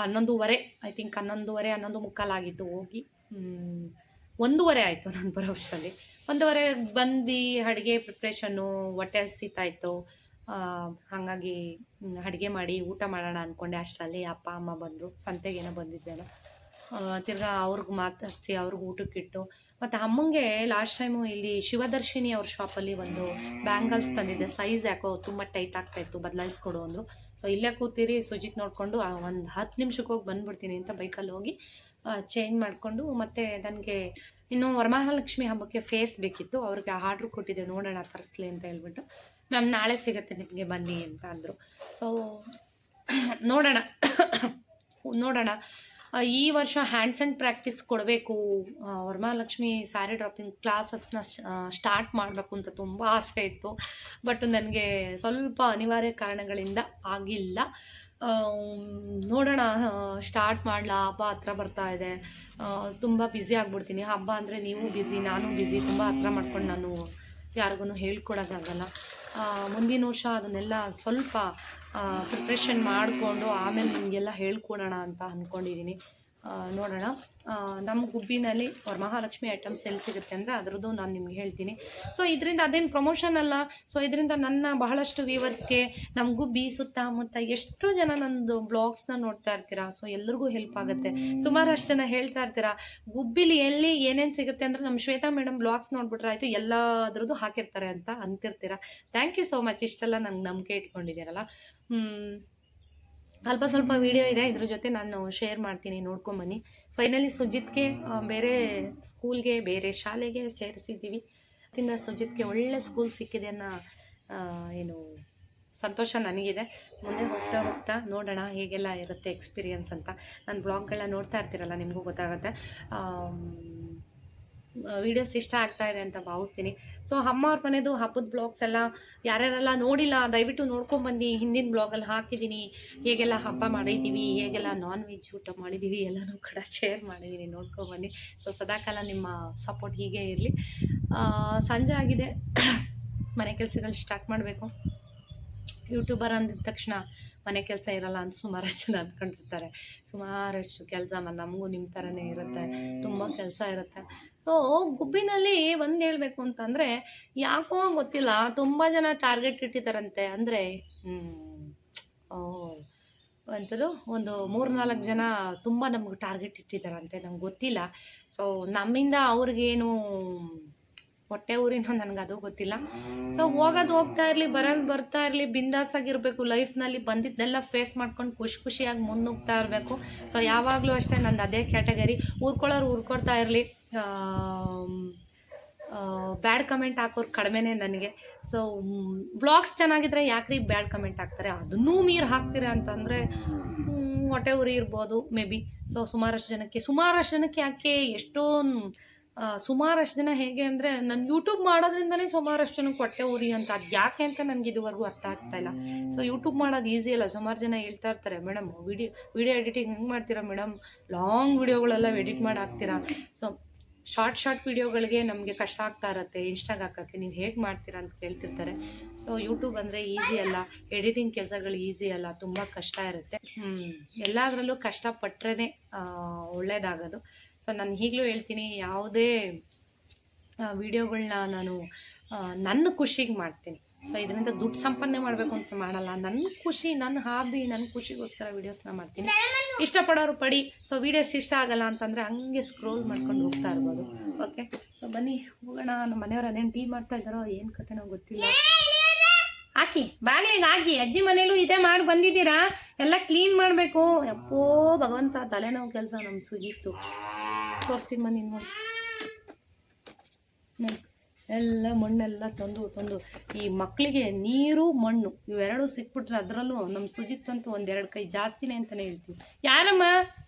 11:15 ಐ ಥಿಂಕ್ 11:30 11:45 ಆಗಿತ್ತು. ಹೋಗಿ 1:30 ಆಯಿತು ನಾನು ಬರೋ ವರ್ಷದಲ್ಲಿ. 1:15 ಬಂದ್ವಿ. ಅಡುಗೆ ಪ್ರಿಪ್ರೇಷನ್ನು, ಹೊಟ್ಟೆ ಹಸಿತಾಯಿತ್ತು. ಹಾಗಾಗಿ ಅಡುಗೆ ಮಾಡಿ ಊಟ ಮಾಡೋಣ ಅಂದ್ಕೊಂಡೆ. ಅಷ್ಟರಲ್ಲಿ ಅಪ್ಪ ಅಮ್ಮ ಬಂದರು, ಸಂತೆಗೇನೋ ಬಂದಿದ್ದೇನೋ. ತಿರ್ಗಾ ಅವ್ರಿಗೆ ಮಾತಾಡಿಸಿ ಅವ್ರಿಗೆ ಊಟಕ್ಕಿಟ್ಟು, ಮತ್ತು ಅಮ್ಮಂಗೆ ಲಾಸ್ಟ್ ಟೈಮು ಇಲ್ಲಿ ಶಿವದರ್ಶಿನಿ ಅವ್ರ ಶಾಪಲ್ಲಿ ಒಂದು ಬ್ಯಾಂಗಲ್ಸ್ ತಂದಿದ್ದೆ. ಸೈಜ್ ಯಾಕೋ ತುಂಬ ಟೈಟ್ ಆಗ್ತಾಯಿತ್ತು, ಬದಲಾಯಿಸ್ಕೊಡು ಅಂದರು. ಸೊ ಇಲ್ಲೇ ಕೂತೀರಿ ಸುಜಿತ್ ನೋಡಿಕೊಂಡು ಒಂದು 10 ನಿಮಿಷಕ್ಕೆ ಹೋಗಿ ಬಂದುಬಿಡ್ತೀನಿ ಅಂತ ಬೈಕಲ್ಲಿ ಹೋಗಿ ಚೇಂಜ್ ಮಾಡಿಕೊಂಡು, ಮತ್ತು ನನಗೆ ಇನ್ನು ವರಮಹಾಲಕ್ಷ್ಮಿ ಹಬ್ಬಕ್ಕೆ ಫೇಸ್ ಬೇಕಿತ್ತು. ಅವ್ರಿಗೆ ಆರ್ಡ್ರ್ ಕೊಟ್ಟಿದ್ದೆ, ನೋಡೋಣ ತರಿಸ್ಲಿ ಅಂತ ಹೇಳ್ಬಿಟ್ಟು. ಮ್ಯಾಮ್ ನಾಳೆ ಸಿಗುತ್ತೆ ನಿಮಗೆ ಬನ್ನಿ ಅಂತ ಅಂದರು. ಸೊ ನೋಡೋಣ ಈ ವರ್ಷ ಹ್ಯಾಂಡ್ಸ್ ಆ್ಯಂಡ್ ಪ್ರಾಕ್ಟೀಸ್ ಕೊಡಬೇಕು, ವರಮಹಾಲಕ್ಷ್ಮಿ ಸ್ಯಾರಿ ಡ್ರಾಪಿಂಗ್ ಕ್ಲಾಸಸ್ನ ಸ್ಟಾರ್ಟ್ ಮಾಡಬೇಕು ಅಂತ ತುಂಬ ಆಸೆ ಇತ್ತು. ಬಟ್ ನನಗೆ ಸ್ವಲ್ಪ ಅನಿವಾರ್ಯ ಕಾರಣಗಳಿಂದ ಆಗಿಲ್ಲ. ನೋಡೋಣ, ಸ್ಟಾರ್ಟ್ ಮಾಡಲಾ. ಹಬ್ಬ ಹತ್ರ ಬರ್ತಾ ಇದೆ, ತುಂಬ ಬ್ಯುಸಿ ಆಗ್ಬಿಡ್ತೀನಿ. ಹಬ್ಬ ಅಂದರೆ ನೀವು ಬ್ಯುಸಿ, ನಾನು ಬ್ಯುಸಿ, ತುಂಬ ಹತ್ರ ಮಾಡ್ಕೊಂಡು ನಾನು ಯಾರಿಗೂ ಹೇಳ್ಕೊಡೋಕ್ಕಾಗಲ್ಲ. ಮುಂದಿನ ವರ್ಷ ಅದನ್ನೆಲ್ಲ ಸ್ವಲ್ಪ ಪ್ರಿಪ್ರೇಷನ್ ಮಾಡಿಕೊಂಡು ಆಮೇಲೆ ನಿಮಗೆಲ್ಲ ಹೇಳ್ಕೊಡೋಣ ಅಂತ ಅಂದ್ಕೊಂಡಿದ್ದೀನಿ. ನೋಡೋಣ. ನಮ್ಮ ಗುಬ್ಬಿನಲ್ಲಿ ವರಮಹಾಲಕ್ಷ್ಮಿ ಐಟಮ್ಸ್ ಎಲ್ಲಿ ಸಿಗುತ್ತೆ ಅಂದರೆ ಅದರದ್ದು ನಾನು ನಿಮ್ಗೆ ಹೇಳ್ತೀನಿ. ಸೊ ಇದರಿಂದ ಅದೇನು ಪ್ರಮೋಷನ್ ಅಲ್ಲ. ಸೊ ಇದರಿಂದ ನನ್ನ ಬಹಳಷ್ಟು ವ್ಯೂವರ್ಸ್ಗೆ, ನಮ್ಮ ಗುಬ್ಬಿ ಸುತ್ತಮುತ್ತ ಎಷ್ಟೋ ಜನ ನನ್ನದು ಬ್ಲಾಗ್ಸ್ನ ನೋಡ್ತಾ ಇರ್ತೀರಾ. ಸೊ ಎಲ್ರಿಗೂ ಹೆಲ್ಪ್ ಆಗುತ್ತೆ. ಸುಮಾರಷ್ಟು ಜನ ಹೇಳ್ತಾ ಇರ್ತೀರಾ ಗುಬ್ಬಿಲಿ ಎಲ್ಲಿ ಏನೇನು ಸಿಗುತ್ತೆ ಅಂದರೆ ನಮ್ಮ ಶ್ವೇತಾ ಮೇಡಮ್ ಬ್ಲಾಗ್ಸ್ ನೋಡ್ಬಿಟ್ರೆ ಆಯಿತು, ಎಲ್ಲದ್ರದ್ದು ಹಾಕಿರ್ತಾರೆ ಅಂತ ಅಂತಿರ್ತೀರಾ. Thank you so much. ಇಷ್ಟೆಲ್ಲ ನಂಗೆ ನಂಬಿಕೆ ಇಟ್ಕೊಂಡಿದ್ದೀರಲ್ಲ. ಅಲ್ಪ ಸ್ವಲ್ಪ ವೀಡಿಯೋ ಇದೆ, ಇದ್ರ ಜೊತೆ ನಾನು ಶೇರ್ ಮಾಡ್ತೀನಿ, ನೋಡ್ಕೊಂಬನ್ನಿ. ಫೈನಲಿ ಸುಜಿತ್ಗೆ ಬೇರೆ ಸ್ಕೂಲ್ಗೆ, ಬೇರೆ ಶಾಲೆಗೆ ಸೇರಿಸಿದ್ದೀವಿ. ಅದರಿಂದ ಸುಜಿತ್ಗೆ ಒಳ್ಳೆ ಸ್ಕೂಲ್ ಸಿಕ್ಕಿದೆ ಅನ್ನೋ ಏನು ಸಂತೋಷ ನನಗಿದೆ. ಮುಂದೆ ಹೋಗ್ತಾ ನೋಡೋಣ ಹೇಗೆಲ್ಲ ಇರುತ್ತೆ ಎಕ್ಸ್ಪೀರಿಯನ್ಸ್ ಅಂತ. ನಾನು ಬ್ಲಾಗ್ಗಳನ್ನ ನೋಡ್ತಾ ಇರ್ತೀರಲ್ಲ, ನಿಮಗೂ ಗೊತ್ತಾಗುತ್ತೆ. ವೀಡಿಯೋಸ್ ಇಷ್ಟ ಆಗ್ತಾ ಇದೆ ಅಂತ ಭಾವಿಸ್ತೀನಿ. ಸೊ ಅಮ್ಮ ಅವ್ರ ಮನೆಯದು ಹಬ್ಬದ ಬ್ಲಾಗ್ಸ್ ಎಲ್ಲ ಯಾರ್ಯಾರೆಲ್ಲ ನೋಡಿಲ್ಲ ದಯವಿಟ್ಟು ನೋಡ್ಕೊಂಬಂದು. ಹಿಂದಿನ ಬ್ಲಾಗಲ್ಲಿ ಹಾಕಿದ್ದೀನಿ, ಹೇಗೆಲ್ಲ ಹಬ್ಬ ಮಾಡಿದ್ದೀವಿ, ಹೇಗೆಲ್ಲ ನಾನ್ ವೆಜ್ ಊಟ ಮಾಡಿದ್ದೀವಿ ಎಲ್ಲನೂ ಕೂಡ ಶೇರ್ ಮಾಡಿದ್ದೀನಿ, ನೋಡ್ಕೊಂಬನ್ನಿ. ಸೊ ಸದಾಕಾಲ ನಿಮ್ಮ ಸಪೋರ್ಟ್ ಹೀಗೆ ಇರಲಿ. ಸಂಜೆ ಆಗಿದೆ, ಮನೆ ಕೆಲಸಗಳು ಸ್ಟಾರ್ಟ್ ಮಾಡಬೇಕು. ಯೂಟ್ಯೂಬರ್ ಅಂದಿದ ತಕ್ಷಣ ಮನೆ ಕೆಲಸ ಇರಲ್ಲ ಅಂತ ಸುಮಾರಷ್ಟು ಜನ ಅಂದ್ಕೊಂಡಿರ್ತಾರೆ. ಸುಮಾರಷ್ಟು ಕೆಲಸ ನಮಗೂ ನಿಮ್ಮ ಥರನೇ ಇರುತ್ತೆ, ತುಂಬ ಕೆಲಸ ಇರುತ್ತೆ. ಸೊ ಗುಬ್ಬಿನಲ್ಲಿ ಒಂದು ಹೇಳಬೇಕು ಅಂತಂದರೆ, ಯಾಕೋ ಗೊತ್ತಿಲ್ಲ, ತುಂಬ ಜನ ಟಾರ್ಗೆಟ್ ಇಟ್ಟಿದ್ದಾರಂತೆ. ಅಂದರೆ ಅಂತಲೂ ಒಂದು 3-4 ಜನ ತುಂಬ ನಮ್ಗೆ ಟಾರ್ಗೆಟ್ ಇಟ್ಟಿದ್ದಾರಂತೆ, ನಂಗೆ ಗೊತ್ತಿಲ್ಲ. ಸೊ ನಮ್ಮಿಂದ ಅವ್ರಿಗೇನು ಹೊಟ್ಟೆ ಊರಿನೋ ನನಗೆ ಅದು ಗೊತ್ತಿಲ್ಲ. ಸೊ ಹೋಗೋದು ಹೋಗ್ತಾ ಇರಲಿ, ಬರೋದು ಬರ್ತಾ ಇರಲಿ, ಬಿಂದಾಸಾಗಿರಬೇಕು. ಲೈಫ್ನಲ್ಲಿ ಬಂದಿದ್ದೆಲ್ಲ ಫೇಸ್ ಮಾಡ್ಕೊಂಡು ಖುಷಿಯಾಗಿ ಮುನ್ನುಗ್ತಾ ಇರಬೇಕು. ಸೊ ಯಾವಾಗಲೂ ಅಷ್ಟೇ ನಂದು ಅದೇ ಕ್ಯಾಟಗರಿ. ಊರ್ಕೊಳ್ಳೋರು ಊರ್ಕೊಳ್ತಾ ಇರಲಿ, ಬ್ಯಾಡ್ ಕಮೆಂಟ್ ಹಾಕೋರು ಕಡಿಮೆನೇ ನನಗೆ. ಸೊ ಬ್ಲಾಗ್ಸ್ ಚೆನ್ನಾಗಿದ್ರೆ ಯಾಕ್ರಿ ಬ್ಯಾಡ್ ಕಮೆಂಟ್ ಹಾಕ್ತಾರೆ, ಅದನ್ನೂ ಮೀರಿ ಹಾಕ್ತೀರ ಅಂತಂದರೆ ಹೊಟ್ಟೆ ಉರಿ ಇರ್ಬೋದು ಮೇ ಬಿ. ಸೊ ಸುಮಾರಷ್ಟು ಜನಕ್ಕೆ ಯಾಕೆ ಸುಮಾರಷ್ಟು ಜನ ಹೇಗೆ ಅಂದರೆ, ನಾನು ಯೂಟ್ಯೂಬ್ ಮಾಡೋದ್ರಿಂದಲೇ ಸುಮಾರಷ್ಟು ಜನಕ್ಕೆ ಹೊಟ್ಟೆ ಉರಿ ಅಂತ. ಅದು ಯಾಕೆ ಅಂತ ನನಗೆ ಇದುವರೆಗೂ ಅರ್ಥ ಆಗ್ತಾಯಿಲ್ಲ. ಸೊ ಯೂಟ್ಯೂಬ್ ಮಾಡೋದು ಈಸಿ ಅಲ್ಲ. ಸುಮಾರು ಜನ ಹೇಳ್ತಾ ಇರ್ತಾರೆ, ಮೇಡಮ್ ವಿಡಿಯೋ ಎಡಿಟಿಂಗ್ ಹೆಂಗೆ ಮಾಡ್ತೀರಾ ಮೇಡಮ್, ಲಾಂಗ್ ವಿಡಿಯೋಗಳೆಲ್ಲ ಎಡಿಟ್ ಮಾಡಿ ಹಾಕ್ತೀರಾ. ಸೊ ಶಾರ್ಟ್ ವಿಡಿಯೋಗಳಿಗೆ ನಮಗೆ ಕಷ್ಟ ಆಗ್ತಾ ಇರುತ್ತೆ ಇನ್ಸ್ಟಾಗೆ ಹಾಕೋಕ್ಕೆ, ನೀವು ಹೇಗೆ ಮಾಡ್ತೀರಾ ಅಂತ ಕೇಳ್ತಿರ್ತಾರೆ. ಸೊ ಯೂಟ್ಯೂಬ್ ಅಂದರೆ ಈಸಿ ಅಲ್ಲ, ಎಡಿಟಿಂಗ್ ಕೆಲಸಗಳು ಈಸಿ ಅಲ್ಲ, ತುಂಬ ಕಷ್ಟ ಇರುತ್ತೆ. ಎಲ್ಲದರಲ್ಲೂ ಕಷ್ಟಪಟ್ಟರೆ ಒಳ್ಳೆಯದಾಗೋದು. ಸೊ ನಾನು ಈಗಲೂ ಹೇಳ್ತೀನಿ, ಯಾವುದೇ ವಿಡಿಯೋಗಳನ್ನ ನಾನು ನನ್ನ ಖುಷಿಗೆ ಮಾಡ್ತೀನಿ. ಸೊ ಇದರಿಂದ ದುಡ್ಡು ಸಂಪಾದನೆ ಮಾಡಬೇಕು ಅಂತ ಮಾಡಲ್ಲ, ನನ್ನ ಖುಷಿ, ನನ್ನ ಹಾಬಿ, ನನ್ನ ಖುಷಿಗೋಸ್ಕರ ವೀಡಿಯೋಸ್ನ ಮಾಡ್ತೀನಿ. ಇಷ್ಟಪಡೋರು ಪಡಿ. ಸೊ ವೀಡಿಯೋಸ್ ಇಷ್ಟ ಆಗಲ್ಲ ಅಂತಂದರೆ ಹಂಗೆ ಸ್ಕ್ರೋಲ್ ಮಾಡ್ಕೊಂಡು ಹೋಗ್ತಾ ಇರ್ಬೋದು. ಓಕೆ, ಸೊ ಬನ್ನಿ ಹೋಗೋಣ. ನಮ್ಮ ಮನೆಯವ್ರು ಅದೇನು ಟೀ ಮಾಡ್ತಾ ಇದ್ದಾರೋ ಏನು ಕತೆ ನಾವು ಗೊತ್ತಿಲ್ಲ. ಹಾಕಿ ಬಾಗ್ಲಿಗೆ ಹಾಕಿ. ಅಜ್ಜಿ ಮನೇಲೂ ಇದೇ ಮಾಡಿ ಬಂದಿದ್ದೀರಾ, ಎಲ್ಲ ಕ್ಲೀನ್ ಮಾಡಬೇಕು. ಯಪ್ಪೋ ಭಗವಂತ, ತಲೆನೋವು ಕೆಲಸ ನಮ್ಮ ಸುಜಿತ್ತು. ತೋರಿಸ್ತೀನಿ ಬನ್ನಿ ನೋಡಿ. ಎಲ್ಲ ಮಣ್ಣೆಲ್ಲ ತಂದು ಈ ಮಕ್ಕಳಿಗೆ ನೀರು ಮಣ್ಣು ಇವೆರಡು ಸಿಕ್ಬಿಟ್ರೆ ಅದರಲ್ಲೂ ನಮ್ಮ ಸುಜಿತ್ತಂತೂ ಒಂದೆರಡು ಕೈ ಜಾಸ್ತಿನೇ ಅಂತಲೇ ಹೇಳ್ತೀವಿ. ಯಾರಮ್ಮ?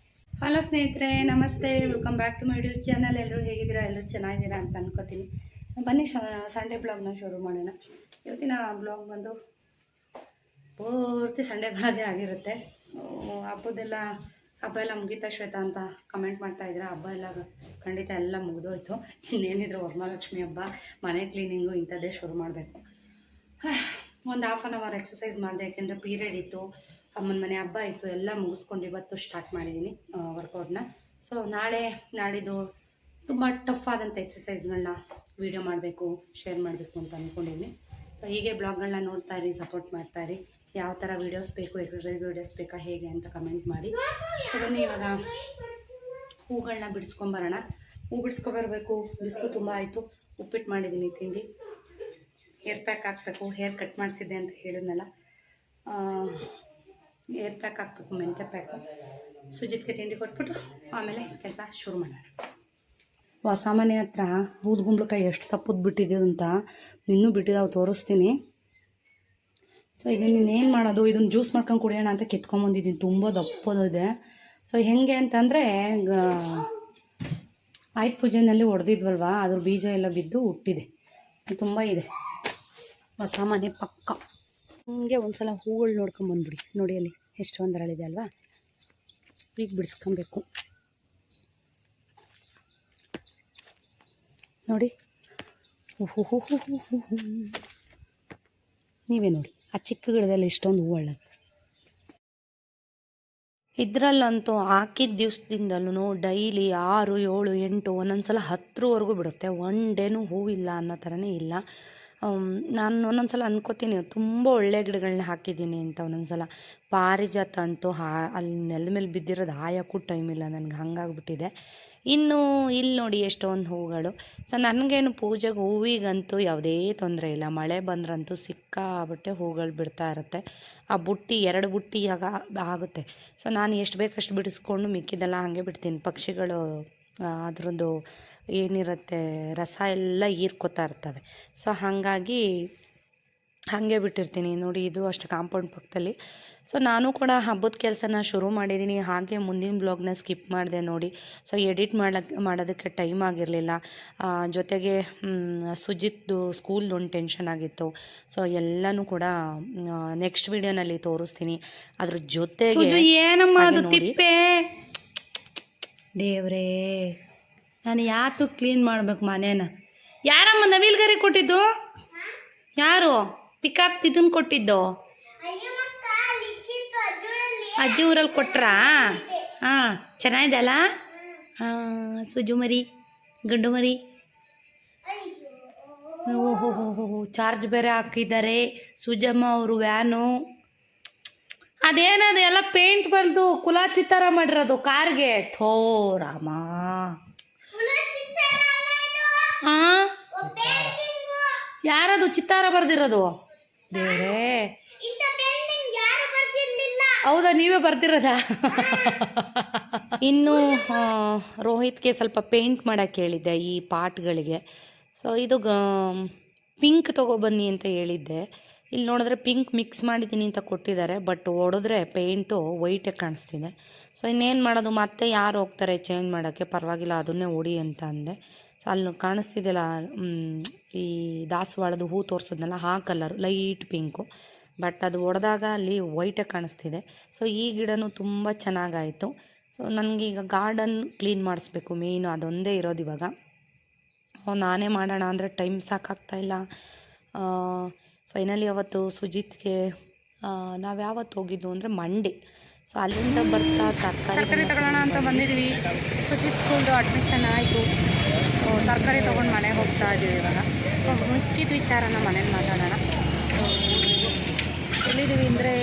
ಹಲೋ ಸ್ನೇಹಿತರೆ, ನಮಸ್ತೆ, welcome back to my YouTube channel. ಎಲ್ಲರೂ ಹೇಗಿದ್ದೀರಾ? ಎಲ್ಲರೂ ಚೆನ್ನಾಗಿದ್ದೀರಾ ಅಂತ ಅನ್ಕೋತೀನಿ. ಸೊ ಬನ್ನಿ ಸಂಡೇ ಬ್ಲಾಗ್ನ ಶುರು ಮಾಡೋಣ. ಇವತ್ತಿನ ಬ್ಲಾಗ್ ಬಂದು ಪೂರ್ತಿ ಸಂಡೇ ಬ್ಲಾಗೇ ಆಗಿರುತ್ತೆ. ಹಬ್ಬ ಎಲ್ಲ ಮುಗೀತಾ ಶ್ವೇತಾ ಅಂತ ಕಮೆಂಟ್ ಮಾಡ್ತಾಯಿದ್ರೆ, ಹಬ್ಬ ಎಲ್ಲ ಖಂಡಿತ ಎಲ್ಲ ಮುಗಿದೋಯ್ತು. ಇನ್ನೇನಿದ್ರು ವರಮಹಾಲಕ್ಷ್ಮಿ ಹಬ್ಬ, ಮನೆ ಕ್ಲೀನಿಂಗು ಇಂಥದ್ದೇ ಶುರು ಮಾಡಬೇಕು. ಒಂದು ಹಾಫ್ ಆನ್ ಅವರ್ ಎಕ್ಸಸೈಸ್ ಮಾಡಿದೆ, ಯಾಕೆಂದರೆ ಪೀರಿಯಡ್ ಇತ್ತು, ಅಮ್ಮನ ಮನೆ ಹಬ್ಬ ಇತ್ತು, ಎಲ್ಲ ಮುಗಿಸ್ಕೊಂಡು ಇವತ್ತು ಸ್ಟಾರ್ಟ್ ಮಾಡಿದ್ದೀನಿ ವರ್ಕೌಟ್ನ. ಸೊ ನಾಳಿದ್ದು ತುಂಬ ಟಫ್ ಆದಂಥ ಎಕ್ಸಸೈಸ್ಗಳನ್ನ ವೀಡಿಯೋ ಮಾಡಬೇಕು, ಶೇರ್ ಮಾಡಬೇಕು ಅಂತ ಅಂದ್ಕೊಂಡಿದ್ದೀನಿ. ಸೊ ಹೀಗೆ ಬ್ಲಾಗ್ಗಳನ್ನ ನೋಡ್ತಾ ಇರಿ, ಸಪೋರ್ಟ್ ಮಾಡ್ತಾಯಿರಿ. ಯಾವ ಥರ ವೀಡಿಯೋಸ್ ಬೇಕು, ಎಕ್ಸಸೈಸ್ ವೀಡಿಯೋಸ್ ಬೇಕಾ ಹೇಗೆ ಅಂತ ಕಮೆಂಟ್ ಮಾಡಿ. ಸೊ ಬನ್ನಿ ಇವಾಗ ಹೂಗಳನ್ನ ಬಿಡಿಸ್ಕೊಂಬರೋಣ. ಹೂ ಬಿಡಿಸ್ಕೊಬರ್ಬೇಕು, ಬಿಸಿಲು ತುಂಬ ಆಯಿತು. ಉಪ್ಪಿಟ್ಟು ಮಾಡಿದ್ದೀನಿ ತಿಂಡಿ, ಹೇರ್ ಪ್ಯಾಕ್ ಹಾಕಬೇಕು. ಹೇರ್ ಕಟ್ ಮಾಡಿಸಿದ್ದೆ ಅಂತ ಹೇಳಿದ್ನಲ್ಲ, ಹೇರ್ ಪ್ಯಾಕ್ ಹಾಕಬೇಕು, ಮೆಂತ್ಯ ಪ್ಯಾಕು. ಸುಜಿತ್ಗೆ ತಿಂಡಿ ಕೊಟ್ಬಿಟ್ಟು ಆಮೇಲೆ ಕೆಲಸ ಶುರು ಮಾಡೋಣ. ಹೊಸ ಮನೆ ಹತ್ರ ಬೂದ್ಗುಂಬಳಕಾಯಿ ಎಷ್ಟು ತಪ್ಪದು ಬಿಟ್ಟಿದೆ ಅಂತ ಇನ್ನೂ ಬಿಟ್ಟಿದ್ದಾವೆ, ತೋರಿಸ್ತೀನಿ. ಸೊ ಇದನ್ನು ಇನ್ನೇನು ಮಾಡೋದು, ಇದನ್ನು ಜ್ಯೂಸ್ ಮಾಡ್ಕೊಂಡು ಕುಡಿಯೋಣ ಅಂತ ಕಿತ್ಕೊಂಬಂದಿದ್ದೀನಿ. ತುಂಬ ದಪ್ಪದಿದೆ. ಸೊ ಹೆಂಗೆ ಅಂತಂದರೆ ಆಯುಧ ಪೂಜೆಯಲ್ಲಿ ಹೊಡೆದಿದ್ವಲ್ವ, ಅದ್ರ ಬೀಜ ಎಲ್ಲ ಬಿದ್ದು ಹುಟ್ಟಿದೆ. ತುಂಬ ಇದೆ. ಹೊಸ ಮನೆ ಪಕ್ಕ ಹಂಗೆ ಒಂದು ಸಲ ಹೂಗಳು ನೋಡ್ಕೊಂಬಂದ್ಬಿಡಿ. ನೋಡಿ ಅಲ್ಲಿ ಎಷ್ಟು ಒಂದರಳಿದೆ ಅಲ್ವಾ, ಈಗ ಬಿಡಿಸ್ಕೊಬೇಕು ನೋಡಿ. ನೀವೇ ನೋಡಿ ಆ ಚಿಕ್ಕ ಗಿಡದಲ್ಲಿ ಇಷ್ಟೊಂದು ಹೂವಳ್ಳ. ಇದರಲ್ಲಂತೂ ಹಾಕಿದ ದಿವಸದಿಂದಲೂ ಡೈಲಿ 6, 7, 8 ಒಂದೊಂದು ಸಲ 10ವರೆಗೂ ಬಿಡುತ್ತೆ. ಒನ್ ಡೇನೂ ಹೂವಿಲ್ಲ ಅನ್ನೋ ಥರನೇ ಇಲ್ಲ. ನಾನು ಒಂದೊಂದು ಸಲ ಅನ್ಕೋತೀನಿ ತುಂಬ ಒಳ್ಳೆ ಗಿಡಗಳನ್ನ ಹಾಕಿದ್ದೀನಿ ಅಂತ. ಒಂದೊಂದು ಸಲ ಪಾರಿಜಾತ ಅಂತೂ ಅಲ್ಲಿ ನೆಲದ ಮೇಲೆ ಬಿದ್ದಿರೋದು ಹಾಯೋಕ್ಕೂ ಟೈಮ್ ಇಲ್ಲ ನನಗೆ, ಹಂಗಾಗ್ಬಿಟ್ಟಿದೆ. ಇನ್ನು ಇಲ್ಲಿ ನೋಡಿ ಎಷ್ಟೊಂದು ಹೂಗಳು. ಸೊ ನನಗೇನು ಪೂಜೆಗೆ ಹೂವಿಗಂತೂ ಯಾವುದೇ ತೊಂದರೆ ಇಲ್ಲ. ಮಳೆ ಬಂದ್ರಂತೂ ಸಿಕ್ಕಾಬಿಟ್ಟೆ ಹೂಗಳು ಬಿಡ್ತಾ ಇರುತ್ತೆ. ಆ ಬುಟ್ಟಿ 2 ಬುಟ್ಟಿ ಆಗುತ್ತೆ. ಸೊ ನಾನು ಎಷ್ಟು ಬೇಕಷ್ಟು ಬಿಡಿಸ್ಕೊಂಡು ಮಿಕ್ಕಿದ್ದೆಲ್ಲ ಹಾಗೆ ಬಿಡ್ತೀನಿ. ಪಕ್ಷಿಗಳು ಅದರದ್ದು ಏನಿರುತ್ತೆ ರಸ ಎಲ್ಲ ಹೀರ್ಕೋತಾ ಇರ್ತವೆ. ಸೊ ಹಾಗಾಗಿ ಹಾಗೆ ಬಿಟ್ಟಿರ್ತೀನಿ. ನೋಡಿ ಇದು ಅಷ್ಟು ಕಾಂಪೌಂಡ್ ಪಕ್ಕದಲ್ಲಿ. ಸೊ ನಾನು ಕೂಡ ಹಬ್ಬದ ಕೆಲಸನ ಶುರು ಮಾಡಿದ್ದೀನಿ. ಹಾಗೆ ಮುಂದಿನ ಬ್ಲಾಗ್ನ ಸ್ಕಿಪ್ ಮಾಡಿದೆ ನೋಡಿ. ಸೊ ಎಡಿಟ್ ಮಾಡೋದಕ್ಕೆ ಟೈಮ್ ಆಗಿರಲಿಲ್ಲ. ಜೊತೆಗೆ ಸುಜಿತ್ದು ಸ್ಕೂಲ್ದು ಒಂದು ಟೆನ್ಷನ್ ಆಗಿತ್ತು. ಸೊ ಎಲ್ಲನೂ ಕೂಡ ನೆಕ್ಸ್ಟ್ ವಿಡಿಯೋನಲ್ಲಿ ತೋರಿಸ್ತೀನಿ. ಅದ್ರ ಜೊತೆಗೆ ಏನಮ್ಮ ಅದು ತಿಪ್ಪೆ ದೇವ್ರೇ, ನಾನು ಯಾತು ಕ್ಲೀನ್ ಮಾಡಬೇಕು ಮನೇನ? ಯಾರಮ್ಮ ನವಿಲ್ಗರಿ ಕೊಟ್ಟಿದ್ದು? ಯಾರು ಪಿಕಾಕ್ ಇದನ್ನು ಕೊಟ್ಟಿದ್ದು? ಅಜ್ಜಿ ಊರಲ್ಲಿ ಕೊಟ್ರಾ? ಹಾಂ, ಚೆನ್ನಾಗಿದೆ ಅಲ್ಲ? ಹಾಂ, ಸುಜು ಮರಿ, ಗಂಡು ಮರಿ. ಓಹೋ ಚಾರ್ಜ್ ಬೇರೆ ಹಾಕಿದ್ದಾರೆ ಸುಜಮ್ಮ ಅವರು. ವ್ಯಾನು ಅದೇನದು ಎಲ್ಲ ಪೇಂಟ್ ಬರೆದು ಕುಲಾ ಚಿತ್ತಾರ ಮಾಡಿರೋದು ಕಾರ್ಗೆ. ಥೋ ರಾಮ, ಹಾಂ ಯಾರದು ಚಿತ್ತಾರ ಬರೆದಿರೋದು? ದೇವ್ರೇ, ಹೌದಾ, ನೀವೇ ಬರ್ದಿರೋದಾ? ಇನ್ನು ರೋಹಿತ್ಗೆ ಸ್ವಲ್ಪ ಪೇಂಟ್ ಮಾಡೋಕ್ಕೆ ಹೇಳಿದ್ದೆ ಈ ಪಾಟ್ಗಳಿಗೆ. ಸೊ ಇದು ಪಿಂಕ್ ತೊಗೊಬನ್ನಿ ಅಂತ ಹೇಳಿದ್ದೆ. ಇಲ್ಲಿ ನೋಡಿದ್ರೆ ಪಿಂಕ್ ಮಿಕ್ಸ್ ಮಾಡಿದ್ದೀನಿ ಅಂತ ಕೊಟ್ಟಿದ್ದಾರೆ. ಬಟ್ ಹೊಡೆದ್ರೆ ಪೇಂಟು ವೈಟೇ ಕಾಣಿಸ್ತಿದೆ. ಸೊ ಇನ್ನೇನು ಮಾಡೋದು, ಮತ್ತೆ ಯಾರು ಹೋಗ್ತಾರೆ ಚೇಂಜ್ ಮಾಡೋಕ್ಕೆ? ಪರವಾಗಿಲ್ಲ ಅದನ್ನೇ ಹೊಡಿ ಅಂತ ಅಂದೆ. ಸೊ ಅಲ್ಲಿ ಕಾಣಿಸ್ತಿದೆಯಲ್ಲ ಈ ದಾಸವಾಳದ ಹೂ ತೋರಿಸೋದ್ನಲ್ಲ, ಆ ಕಲರ್ ಲೈಟ್ ಪಿಂಕು. ಬಟ್ ಅದು ಹೊಡೆದಾಗ ಅಲ್ಲಿ ವೈಟೇ ಕಾಣಿಸ್ತಿದೆ. ಸೊ ಈ ಗಿಡನೂ ತುಂಬ ಚೆನ್ನಾಗಾಯಿತು. ಸೊ ನನಗೀಗ ಗಾರ್ಡನ್ ಕ್ಲೀನ್ ಮಾಡಿಸ್ಬೇಕು, ಮೇಯ್ನು ಅದೊಂದೇ ಇರೋದು ಇವಾಗ. ನಾನೇ ಮಾಡೋಣ ಅಂದರೆ ಟೈಮ್ ಸಾಕಾಗ್ತಾಯಿಲ್ಲ. ಫೈನಲಿ ಅವತ್ತು ಸುಜಿತ್ಗೆ ನಾವು ಯಾವತ್ತು ಹೋಗಿದ್ದು ಅಂದರೆ ಮಂಡೇ. ಸೊ ಅಲ್ಲಿಂದ ಬರ್ತಾ ತರಕಾರಿ ತಗೊಳ್ಳೋಣ ಅಂತ ಬಂದಿದ್ವಿ. ಸುಜಿತ್ ಸ್ಕೂಲ್ದು ಅಡ್ಮಿಷನ್ ಆಯಿತು. ತರಕಾರಿ ತೊಗೊಂಡು ಮನೆಗೆ ಹೋಗ್ತಾ ಇದ್ದೀವಿ ಇವಾಗ. ಸೊ ಮಿಕ್ಕಿದ ವಿಚಾರನ ಮನೇಲಿ ಮಾತಾಡೋಣ. ಎಲ್ಲಿದ್ದೀವಿ ಅಂದರೆ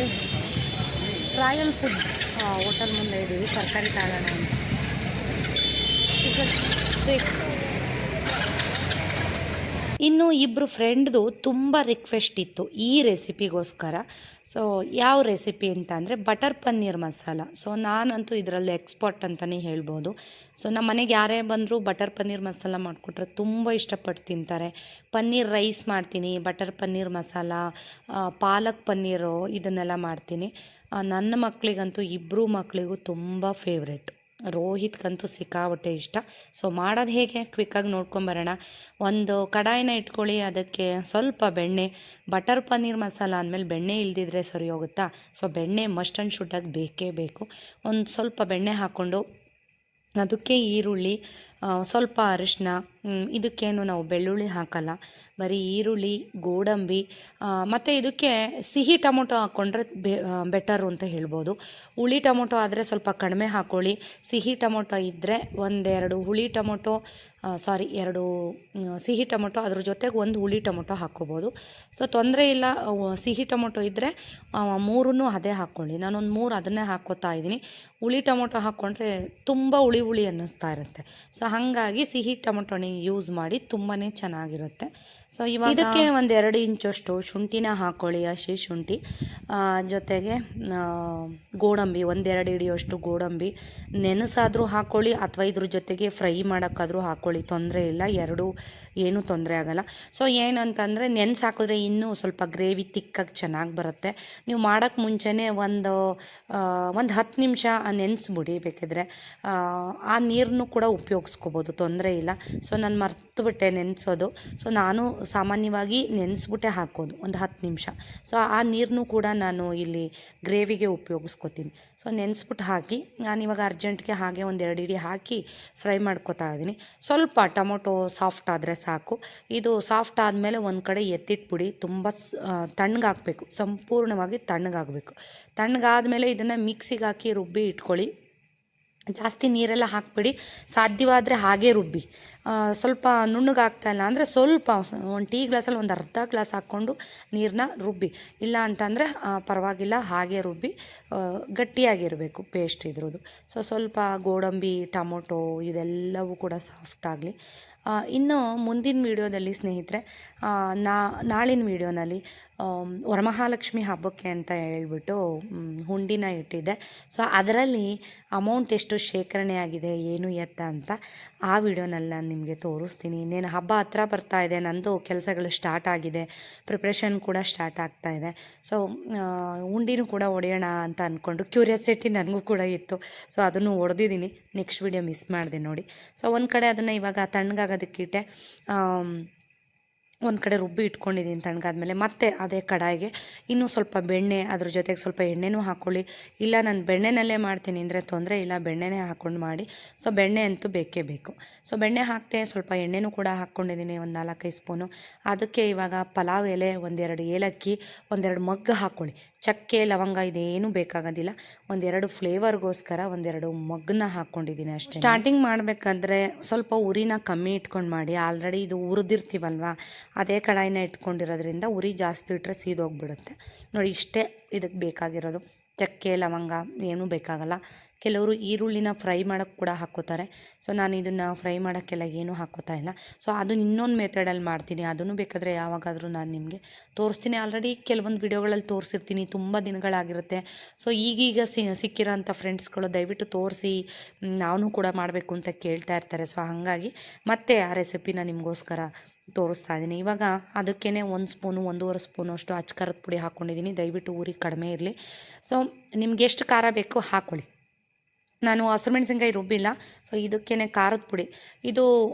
ರಾಯಲ್ ಫುಡ್ ಹೋಟೆಲ್ ಮುಂದೆ ಇದ್ದೀವಿ. ತರಕಾರಿ ತಗೊಳ್ಳೋಣ ಅಂತ. ಇನ್ನು ಇಬ್ಬರು ಫ್ರೆಂಡ್ದು ತುಂಬ ರಿಕ್ವೆಸ್ಟ್ ಇತ್ತು ಈ ರೆಸಿಪಿಗೋಸ್ಕರ. ಸೊ ಯಾವ ರೆಸಿಪಿ ಅಂತ ಅಂದರೆ ಬಟರ್ ಪನ್ನೀರ್ ಮಸಾಲ. ಸೊ ನಾನಂತೂ ಇದರಲ್ಲಿ ಎಕ್ಸ್ಪರ್ಟ್ ಅಂತಲೇ ಹೇಳ್ಬೋದು. ಸೊ ನಮ್ಮ ಮನೆಗೆ ಯಾರೇ ಬಂದರೂ ಬಟರ್ ಪನ್ನೀರ್ ಮಸಾಲ ಮಾಡಿಕೊಟ್ರೆ ತುಂಬ ಇಷ್ಟಪಟ್ಟು ತಿಂತಾರೆ. ಪನ್ನೀರ್ ರೈಸ್ ಮಾಡ್ತೀನಿ, ಬಟರ್ ಪನ್ನೀರ್ ಮಸಾಲ, ಪಾಲಕ್ ಪನ್ನೀರು ಇದನ್ನೆಲ್ಲ ಮಾಡ್ತೀನಿ. ನನ್ನ ಮಕ್ಕಳಿಗಂತೂ ಇಬ್ಬರು ಮಕ್ಕಳಿಗೂ ತುಂಬ ಫೇವ್ರೆಟ್. ರೋಹಿತ್ಗಂತೂ ಸಿಕ್ಕಾಬಟ್ಟೆ ಇಷ್ಟ. ಸೊ ಮಾಡೋದು ಹೇಗೆ ಕ್ವಿಕ್ಕಾಗಿ ನೋಡ್ಕೊಂಬರೋಣ. ಒಂದು ಕಡಾಯಿನ ಇಟ್ಕೊಳ್ಳಿ, ಅದಕ್ಕೆ ಸ್ವಲ್ಪ ಬೆಣ್ಣೆ. ಬಟರ್ ಪನ್ನೀರ್ ಮಸಾಲ ಅಂದಮೇಲೆ ಬೆಣ್ಣೆ ಇಲ್ದಿದ್ರೆ ಸರಿ ಹೋಗುತ್ತಾ? ಸೊ ಬೆಣ್ಣೆ ಮಸ್ಟ್ ಆ್ಯಂಡ್ ಶುಡ್ಡಾಗಿ ಬೇಕೇ ಬೇಕು. ಒಂದು ಸ್ವಲ್ಪ ಬೆಣ್ಣೆ ಹಾಕ್ಕೊಂಡು ಅದಕ್ಕೆ ಈರುಳ್ಳಿ, ಸ್ವಲ್ಪ ಅರಿಶಿನ, ಇದಕ್ಕೇನು ನಾವು ಬೆಳ್ಳುಳ್ಳಿ ಹಾಕಲ್ಲ, ಬರೀ ಈರುಳ್ಳಿ, ಗೋಡಂಬಿ, ಮತ್ತು ಇದಕ್ಕೆ ಸಿಹಿ ಟೊಮೊಟೊ ಹಾಕ್ಕೊಂಡ್ರೆ ಬೆಟರು ಅಂತ ಹೇಳ್ಬೋದು. ಹುಳಿ ಟೊಮೊಟೊ ಆದರೆ ಸ್ವಲ್ಪ ಕಡಿಮೆ ಹಾಕ್ಕೊಳ್ಳಿ. ಸಿಹಿ ಟೊಮೊಟೊ ಇದ್ದರೆ ಒಂದೆರಡು ಹುಳಿ ಟೊಮೊಟೊ, ಎರಡು ಸಿಹಿ ಟೊಮೊಟೊ, ಅದ್ರ ಜೊತೆಗೆ ಒಂದು ಹುಳಿ ಟೊಮೊಟೊ ಹಾಕ್ಕೋಬೋದು. ಸೊ ತೊಂದರೆ ಇಲ್ಲ. ಸಿಹಿ ಟೊಮೊಟೊ ಇದ್ದರೆ ಮೂರನ್ನೂ ಅದೇ ಹಾಕ್ಕೊಳ್ಳಿ. ನಾನೊಂದು 3 ಅದನ್ನೇ ಹಾಕ್ಕೋತಾ ಇದ್ದೀನಿ. ಹುಳಿ ಟೊಮೊಟೊ ಹಾಕ್ಕೊಂಡ್ರೆ ತುಂಬ ಹುಳಿ ಹುಳಿ ಅನ್ನಿಸ್ತಾ ಇರುತ್ತೆ. ಸೊ ಹಾಗಾಗಿ ಸಿಹಿ ಟೊಮೊಟೊನ ಯೂಸ್ ಮಾಡಿ ತುಂಬಾ ಚೆನ್ನಾಗಿರುತ್ತೆ. ಸೊ ಇವಾಗ ಇದಕ್ಕೆ 1-2 ಇಂಚಷ್ಟು ಶುಂಠಿನ ಹಾಕ್ಕೊಳ್ಳಿ, ಹಸಿ ಶುಂಠಿ. ಜೊತೆಗೆ ಗೋಡಂಬಿ 1-2 ಹಿಡಿಯೋಷ್ಟು ಗೋಡಂಬಿ. ನೆನೆಸಾದರೂ ಹಾಕ್ಕೊಳ್ಳಿ ಅಥವಾ ಇದ್ರ ಜೊತೆಗೆ ಫ್ರೈ ಮಾಡೋಕ್ಕಾದರೂ ಹಾಕ್ಕೊಳ್ಳಿ, ತೊಂದರೆ ಇಲ್ಲ. ಎರಡೂ ಏನೂ ತೊಂದರೆ ಆಗೋಲ್ಲ. ಸೊ ಏನಂತಂದರೆ ನೆನೆಸಿ ಹಾಕಿದ್ರೆ ಇನ್ನೂ ಸ್ವಲ್ಪ ಗ್ರೇವಿ ತಿಕ್ಕಾಗಿ ಚೆನ್ನಾಗಿ ಬರುತ್ತೆ. ನೀವು ಮಾಡೋಕ್ಕೆ ಮುಂಚೆನೇ ಒಂದು 10 ನಿಮಿಷ ನೆನೆಸ್ಬಿಡಿ. ಬೇಕಿದ್ರೆ ಆ ನೀರನ್ನು ಕೂಡ ಉಪಯೋಗಿಸ್ಕೋಬೋದು, ತೊಂದರೆ ಇಲ್ಲ. ಸೊ ನಾನು ಮರ್ತುಬಿಟ್ಟೆ ನೆನೆಸೋದು. ಸೊ ನಾನು ಸಾಮಾನ್ಯವಾಗಿ ನೆನೆಸ್ಬಿಟ್ಟೆ ಹಾಕೋದು ಒಂದು 10 ನಿಮಿಷ. ಸೊ ಆ ನೀರನ್ನು ಕೂಡ ನಾನು ಇಲ್ಲಿ ಗ್ರೇವಿಗೆ ಉಪಯೋಗಿಸ್ಕೊತೀನಿ. ಸೊ ನೆನೆಸ್ಬಿಟ್ಟು ಹಾಕಿ ನಾನಿವಾಗ ಅರ್ಜೆಂಟ್ಗೆ ಹಾಗೆ 1-2 ಹಿಡಿ ಹಾಕಿ ಫ್ರೈ ಮಾಡ್ಕೊತಾ ಇದ್ದೀನಿ. ಸ್ವಲ್ಪ ಟೊಮೊಟೊ ಸಾಫ್ಟ್ ಆದರೆ ಸಾಕು. ಇದು ಸಾಫ್ಟ್ ಆದಮೇಲೆ ಒಂದು ಕಡೆ ಎತ್ತಿಟ್ಬಿಡಿ. ತುಂಬ ತಣ್ಣಗಾಗಬೇಕು, ಸಂಪೂರ್ಣವಾಗಿ ತಣ್ಣಗಾಗಬೇಕು. ತಣ್ಣಗಾದಮೇಲೆ ಇದನ್ನು ಮಿಕ್ಸಿಗೆ ಹಾಕಿ ರುಬ್ಬಿ ಇಟ್ಕೊಳ್ಳಿ. ಜಾಸ್ತಿ ನೀರೆಲ್ಲ ಹಾಕ್ಬಿಡಿ, ಸಾಧ್ಯವಾದರೆ ಹಾಗೇ ರುಬ್ಬಿ. ಸ್ವಲ್ಪ ನುಣ್ಣಗಾಗ್ತಾಯಿಲ್ಲ ಅಂದರೆ ಸ್ವಲ್ಪ ಒಂದು ಟೀ ಗ್ಲಾಸಲ್ಲಿ ಒಂದು ಅರ್ಧ ಗ್ಲಾಸ್ ಹಾಕ್ಕೊಂಡು ನೀರನ್ನ ರುಬ್ಬಿ. ಇಲ್ಲ ಅಂತಂದರೆ ಪರವಾಗಿಲ್ಲ, ಹಾಗೆ ರುಬ್ಬಿ. ಗಟ್ಟಿಯಾಗಿರಬೇಕು ಪೇಸ್ಟ್ ಇದ್ರದ್ದು. ಸೊ ಸ್ವಲ್ಪ ಗೋಡಂಬಿ, ಟೊಮೊಟೊ ಇದೆಲ್ಲವೂ ಕೂಡ ಸಾಫ್ಟ್ ಆಗಲಿ. ಇನ್ನು ಮುಂದಿನ ವೀಡಿಯೋದಲ್ಲಿ ಸ್ನೇಹಿತರೆ, ನಾಳಿನ ವೀಡಿಯೋನಲ್ಲಿ ವರಮಹಾಲಕ್ಷ್ಮಿ ಹಬ್ಬಕ್ಕೆ ಅಂತ ಹೇಳ್ಬಿಟ್ಟು ಹುಂಡಿನ ಇಟ್ಟಿದ್ದೆ. ಸೊ ಅದರಲ್ಲಿ ಅಮೌಂಟ್ ಎಷ್ಟು ಶೇಖರಣೆ ಆಗಿದೆ, ಏನು ಎತ್ತ ಅಂತ ಆ ವಿಡಿಯೋನಲ್ಲಿ ನಾನು ನಿಮಗೆ ತೋರಿಸ್ತೀನಿ. ಇನ್ನೇನು ಹಬ್ಬ ಹತ್ರ ಬರ್ತಾ ಇದೆ, ನಂದು ಕೆಲಸಗಳು ಸ್ಟಾರ್ಟ್ ಆಗಿದೆ, ಪ್ರಿಪ್ರೇಷನ್ ಕೂಡ ಸ್ಟಾರ್ಟ್ ಆಗ್ತಾ ಇದೆ. ಸೊ ಹುಂಡಿನೂ ಕೂಡ ಹೊಡೆಯೋಣ ಅಂತ ಅಂದ್ಕೊಂಡು ಕ್ಯೂರಿಯಾಸಿಟಿ ನನಗೂ ಕೂಡ ಇತ್ತು. ಸೊ ಅದನ್ನು ಹೊಡೆದಿದ್ದೀನಿ. ನೆಕ್ಸ್ಟ್ ವಿಡಿಯೋ ಮಿಸ್ ಮಾಡಿದೆ ನೋಡಿ. ಸೊ ಒಂದು ಕಡೆ ಅದನ್ನು ಇವಾಗ ತಣ್ಣಗಾಗೋದಕ್ಕಿಟ್ಟೆ, ಒಂದು ಕಡೆ ರುಬ್ಬಿ ಇಟ್ಕೊಂಡಿದ್ದೀನಿ. ತಣ್ಣಗಾದ್ಮೇಲೆ ಮತ್ತೆ ಅದೇ ಕಡಾಯಿಗೆ ಇನ್ನೂ ಸ್ವಲ್ಪ ಬೆಣ್ಣೆ, ಅದ್ರ ಜೊತೆಗೆ ಸ್ವಲ್ಪ ಎಣ್ಣೆನೂ ಹಾಕ್ಕೊಳ್ಳಿ. ಇಲ್ಲ ನಾನು ಬೆಣ್ಣೆನಲ್ಲೇ ಮಾಡ್ತೀನಿ ಅಂದರೆ ತೊಂದರೆ ಇಲ್ಲ, ಬೆಣ್ಣೆನೇ ಹಾಕ್ಕೊಂಡು ಮಾಡಿ. ಸೊ ಬೆಣ್ಣೆ ಅಂತೂ ಬೇಕೇ ಬೇಕು. ಸೊ ಬೆಣ್ಣೆ ಹಾಕ್ತೆ, ಸ್ವಲ್ಪ ಎಣ್ಣೆನೂ ಕೂಡ ಹಾಕ್ಕೊಂಡಿದ್ದೀನಿ, ಒಂದು 4-5 ಸ್ಪೂನು. ಅದಕ್ಕೆ ಇವಾಗ ಪಲಾವ್ ಎಲೆ, 1-2 ಏಲಕ್ಕಿ, 1-2 ಮಗ್ಗು ಹಾಕ್ಕೊಳ್ಳಿ. ಚಕ್ಕೆ, ಲವಂಗ ಇದೇನೂ ಬೇಕಾಗೋದಿಲ್ಲ. 1-2 ಫ್ಲೇವರ್ಗೋಸ್ಕರ 1-2 ಮಗ್ಗನ್ನ ಹಾಕ್ಕೊಂಡಿದ್ದೀನಿ ಅಷ್ಟೇ. ಸ್ಟಾರ್ಟಿಂಗ್ ಮಾಡಬೇಕಾದ್ರೆ ಸ್ವಲ್ಪ ಉರಿನ ಕಮ್ಮಿ ಇಟ್ಕೊಂಡು ಮಾಡಿ. ಆಲ್ರೆಡಿ ಇದು ಹುರಿದಿರ್ತೀವಲ್ವ, ಅದೇ ಕಡಾಯಿನ ಇಟ್ಕೊಂಡಿರೋದ್ರಿಂದ ಉರಿ ಜಾಸ್ತಿ ಇಟ್ಟರೆ ಸೀದೋಗ್ಬಿಡುತ್ತೆ ನೋಡಿ. ಇಷ್ಟೇ ಇದಕ್ಕೆ ಬೇಕಾಗಿರೋದು. ಚಕ್ಕೆ, ಲವಂಗ ಏನೂ ಬೇಕಾಗಲ್ಲ. ಕೆಲವರು ಈರುಳ್ಳಿನ ಫ್ರೈ ಮಾಡೋಕ್ಕೆ ಕೂಡ ಹಾಕ್ಕೋತಾರೆ. ಸೊ ನಾನು ಇದನ್ನು ಫ್ರೈ ಮಾಡೋಕ್ಕೆಲ್ಲ ಏನೂ ಹಾಕ್ಕೋತಾ ಇಲ್ಲ. ಸೊ ಅದನ್ನು ಇನ್ನೊಂದು ಮೆಥಡಲ್ಲಿ ಮಾಡ್ತೀನಿ, ಅದನ್ನು ಬೇಕಾದರೆ ಯಾವಾಗಾದರೂ ನಾನು ನಿಮಗೆ ತೋರಿಸ್ತೀನಿ. ಆಲ್ರೆಡಿ ಕೆಲವೊಂದು ವಿಡಿಯೋಗಳಲ್ಲಿ ತೋರಿಸಿರ್ತೀನಿ, ತುಂಬ ದಿನಗಳಾಗಿರುತ್ತೆ. ಸೊ ಈಗೀಗ ಸಿಕ್ಕಿರೋಂಥ ಫ್ರೆಂಡ್ಸ್ಗಳು ದಯವಿಟ್ಟು ತೋರಿಸಿ, ನಾನು ಕೂಡ ಮಾಡಬೇಕು ಅಂತ ಕೇಳ್ತಾ ಇರ್ತಾರೆ. ಸೊ ಹಾಗಾಗಿ ಮತ್ತೆ ಆ ರೆಸಿಪಿನ ನಿಮಗೋಸ್ಕರ ತೋರಿಸ್ತಾ ಇದ್ದೀನಿ. ಇವಾಗ ಅದಕ್ಕೇ 1 ಸ್ಪೂನು, 1.5 ಸ್ಪೂನು ಅಷ್ಟು ಅಚ್ಕಾರದ ಪುಡಿ ಹಾಕ್ಕೊಂಡಿದ್ದೀನಿ. ದಯವಿಟ್ಟು ಊರಿಗೆ ಕಡಿಮೆ ಇರಲಿ. ಸೊ ನಿಮ್ಗೆ ಎಷ್ಟು ಖಾರ ಬೇಕೋ ಹಾಕ್ಕೊಳ್ಳಿ. ನಾನು ಹಸಿಮೆಣ್ಸಿನ್ಕಾಯಿ ರುಬ್ಬಿಲ್ಲ. ಸೊ ಇದಕ್ಕೇ ಖಾರದ ಪುಡಿ, ಇದು